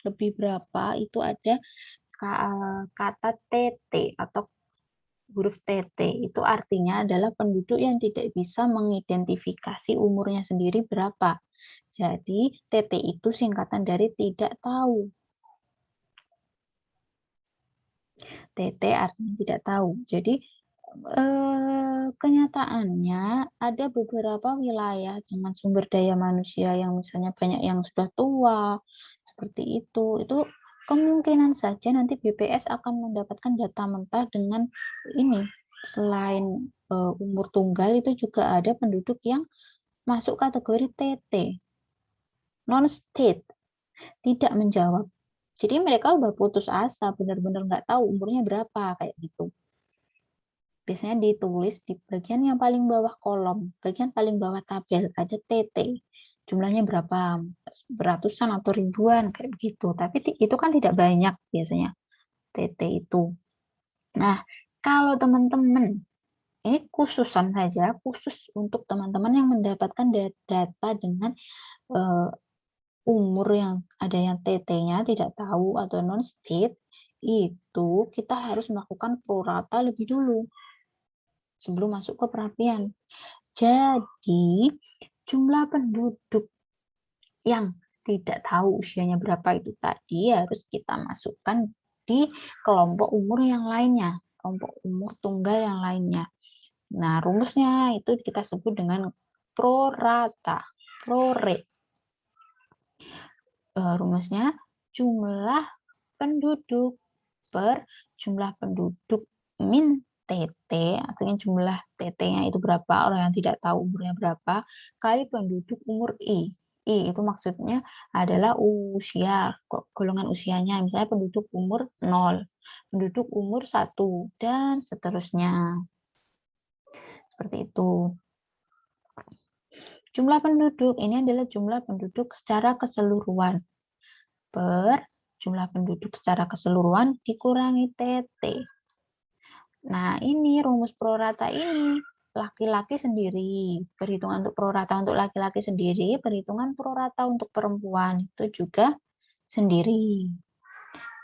lebih berapa, itu ada kata TT atau huruf TT. Itu artinya adalah penduduk yang tidak bisa mengidentifikasi umurnya sendiri berapa. Jadi TT itu singkatan dari tidak tahu. TT artinya tidak tahu. Jadi kenyataannya ada beberapa wilayah dengan sumber daya manusia yang misalnya banyak yang sudah tua, seperti itu kemungkinan saja nanti BPS akan mendapatkan data mentah dengan ini. Selain umur tunggal, itu juga ada penduduk yang masuk kategori TT, non-state, tidak menjawab. Jadi mereka udah putus asa, benar-benar nggak tahu umurnya berapa, kayak gitu. Biasanya ditulis di bagian yang paling bawah kolom, bagian paling bawah tabel, ada TT. Jumlahnya berapa, beratusan atau ribuan, kayak begitu. Tapi itu kan tidak banyak biasanya, TT itu. Nah, kalau teman-teman, ini khususan saja, khusus untuk teman-teman yang mendapatkan data dengan umur yang ada yang TT-nya tidak tahu atau non-state, itu kita harus melakukan prorata lebih dulu sebelum masuk ke perapian. Jadi, jumlah penduduk yang tidak tahu usianya berapa itu tadi harus kita masukkan di kelompok umur yang lainnya, kelompok umur tunggal yang lainnya. Nah, rumusnya itu kita sebut dengan prorata, prore. Rumusnya jumlah penduduk per jumlah penduduk min TT, artinya jumlah TT-nya itu berapa, orang yang tidak tahu umurnya berapa, kali penduduk umur I. I itu maksudnya adalah usia, golongan usianya, misalnya penduduk umur 0, penduduk umur 1, dan seterusnya. Seperti itu. Jumlah penduduk ini adalah jumlah penduduk secara keseluruhan per jumlah penduduk secara keseluruhan dikurangi TT. Nah, ini rumus prorata ini laki-laki sendiri, perhitungan untuk prorata untuk laki-laki sendiri, perhitungan prorata untuk perempuan itu juga sendiri.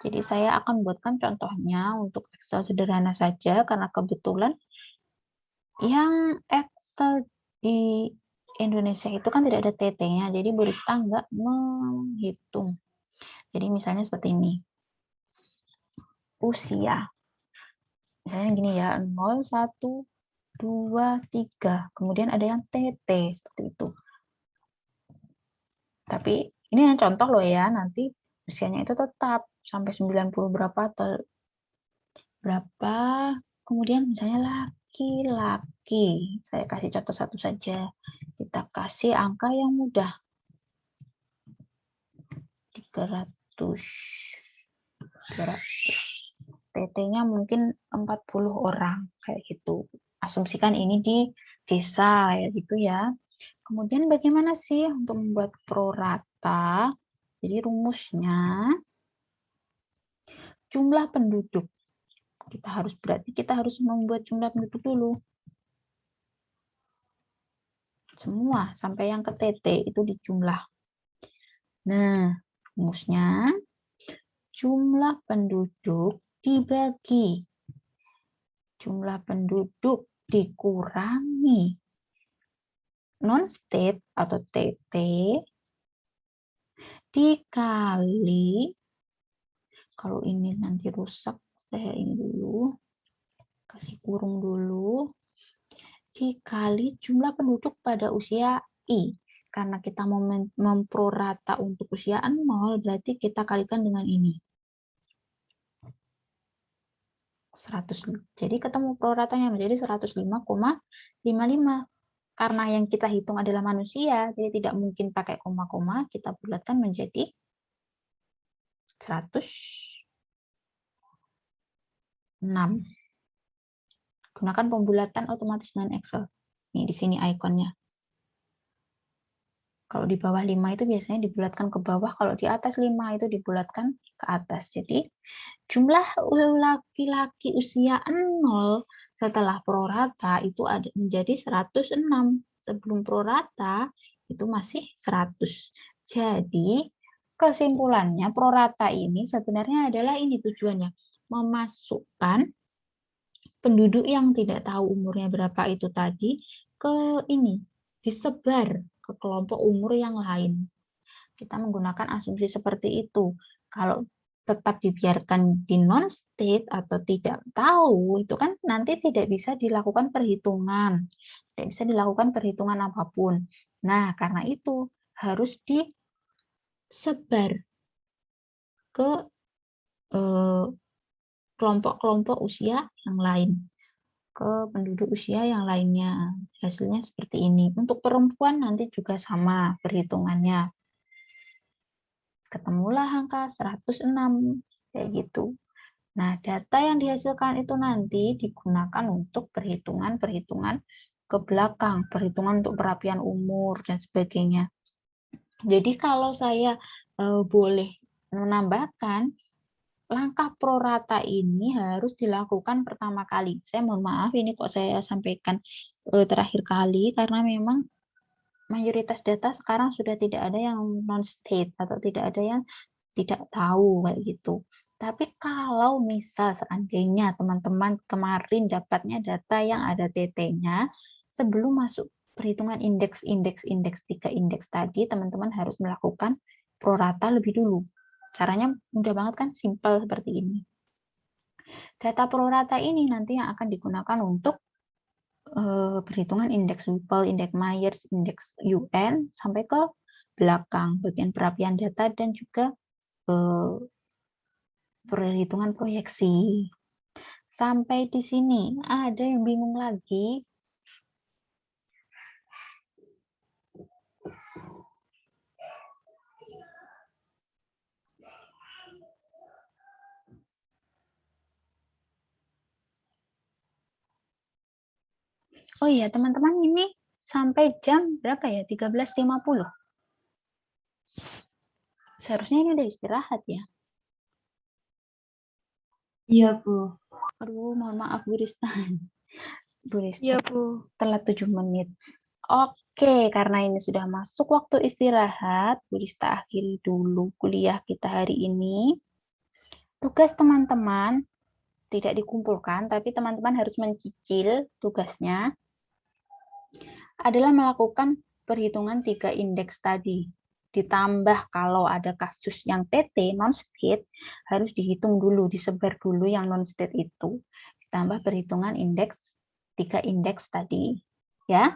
Jadi saya akan buatkan contohnya untuk Excel sederhana saja karena kebetulan yang Excel di Indonesia itu kan tidak ada TT-nya, jadi Bu Rista nggak menghitung. Jadi misalnya seperti ini. Usia. Misalnya gini ya, 0, 1, 2, 3. Kemudian ada yang TT, seperti itu. Tapi ini yang contoh loh ya, nanti usianya itu tetap sampai 90 berapa atau berapa. Kemudian misalnya laki-laki. Saya kasih contoh satu saja. Kita kasih angka yang mudah. 300. TT-nya mungkin 40 orang kayak gitu. asumsikan ini di desa ya gitu ya. Kemudian bagaimana sih untuk membuat prorata? Jadi rumusnya jumlah penduduk. Berarti kita harus membuat jumlah penduduk dulu. Semua sampai yang ke TT itu dijumlah. Nah, rumusnya jumlah penduduk dibagi jumlah penduduk dikurangi non-state atau TT dikali, kalau ini nanti rusak, saya ini dulu, kasih kurung dulu, dikali jumlah penduduk pada usia I. Karena kita mau memprorata untuk usia 0, berarti kita kalikan dengan ini. 100. Jadi ketemu proratanya menjadi 105,55. Karena yang kita hitung adalah manusia, jadi tidak mungkin pakai koma-koma, kita bulatkan menjadi 106. Gunakan pembulatan otomatis dengan Excel. Nih di sini ikonnya. Kalau di bawah 5 itu biasanya dibulatkan ke bawah, kalau di atas 5 itu dibulatkan ke atas. Jadi jumlah laki-laki usia 0 setelah prorata itu ada menjadi 106. Sebelum prorata itu masih 100. Jadi kesimpulannya prorata ini sebenarnya adalah ini tujuannya, memasukkan penduduk yang tidak tahu umurnya berapa itu tadi ke ini, disebar ke kelompok umur yang lain. Kita menggunakan asumsi seperti itu. Kalau tetap dibiarkan di non-state atau tidak tahu, itu kan nanti tidak bisa dilakukan perhitungan. Tidak bisa dilakukan perhitungan apapun. Nah, karena itu harus disebar ke kelompok-kelompok usia yang lain, ke penduduk usia yang lainnya. Hasilnya seperti ini. Untuk perempuan nanti juga sama perhitungannya. Ketemulah angka 106, kayak gitu. Nah, data yang dihasilkan itu nanti digunakan untuk perhitungan-perhitungan ke belakang, perhitungan untuk perapian umur, dan sebagainya. Jadi kalau saya boleh menambahkan, langkah prorata ini harus dilakukan pertama kali. Saya mohon maaf, ini kok saya sampaikan terakhir kali, karena memang mayoritas data sekarang sudah tidak ada yang non-state atau tidak ada yang tidak tahu kayak gitu. Tapi kalau misal seandainya teman-teman kemarin dapatnya data yang ada TT-nya, sebelum masuk perhitungan indeks 3 indeks tadi, teman-teman harus melakukan prorata lebih dulu. Caranya mudah banget kan, simple seperti ini. Data prorata ini nanti yang akan digunakan untuk perhitungan indeks Whipple, indeks Myers, indeks UN, sampai ke belakang, bagian perapian data dan juga perhitungan proyeksi. Sampai di sini, ada yang bingung lagi? Oh iya, teman-teman, ini sampai jam berapa ya? 13.50. Seharusnya ini udah istirahat ya? Iya, Bu. Aduh, mohon maaf Bu Rista. Bu Rista, Iya, Bu. telat 7 menit. Oke, karena ini sudah masuk waktu istirahat, Bu Rista akhiri dulu kuliah kita hari ini. Tugas teman-teman tidak dikumpulkan, tapi teman-teman harus mencicil tugasnya adalah melakukan perhitungan 3 indeks tadi. Ditambah kalau ada kasus yang TT, non-state, harus dihitung dulu, disebar dulu yang non-state itu. Ditambah perhitungan indeks, 3 indeks tadi. Ya?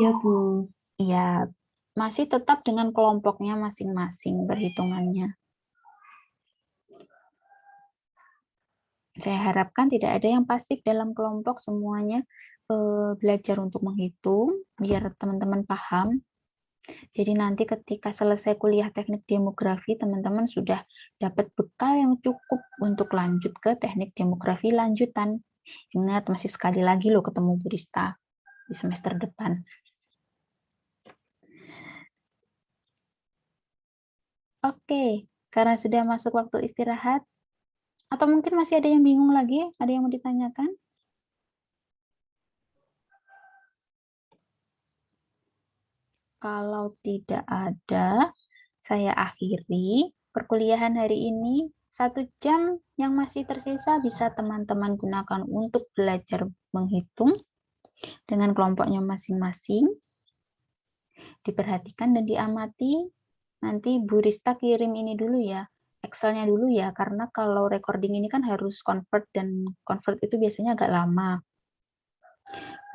Ya, Bu. Iya, masih tetap dengan kelompoknya masing-masing perhitungannya. Saya harapkan tidak ada yang pasif dalam kelompok, semuanya belajar untuk menghitung, biar teman-teman paham. Jadi nanti ketika selesai kuliah teknik demografi, teman-teman sudah dapat bekal yang cukup untuk lanjut ke teknik demografi lanjutan. Ingat, masih sekali lagi loh ketemu Bu Rista di semester depan. Oke, karena sudah masuk waktu istirahat, atau mungkin masih ada yang bingung lagi? Ada yang mau ditanyakan? Kalau tidak ada, saya akhiri perkuliahan hari ini. 1 jam yang masih tersisa bisa teman-teman gunakan untuk belajar menghitung dengan kelompoknya masing-masing. Diperhatikan dan diamati. Nanti Bu Rista kirim ini dulu ya, Excel-nya dulu ya, karena kalau recording ini kan harus convert, dan convert itu biasanya agak lama.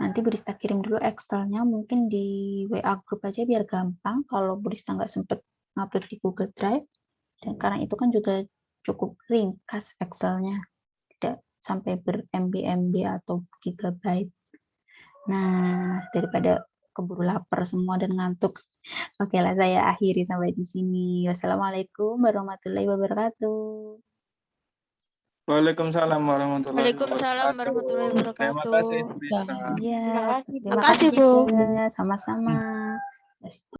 Nanti Bu Rista kirim dulu Excel-nya, mungkin di WA group aja biar gampang kalau Bu Rista nggak sempet ngupload di Google Drive. Dan karena itu kan juga cukup ringkas Excel-nya, tidak sampai ber-MB atau gigabyte. Nah, daripada keburu lapar semua dan ngantuk. Oke lah, saya akhiri sampai di sini. Wassalamualaikum warahmatullahi wabarakatuh. Waalaikumsalam warahmatullahi Waalaikumsalam wabarakatuh. warahmatullahi Terima wabarakatuh. kasih, Bu Rista. Iya, Terima kasih, terima Bu. kasih juga. Sama-sama.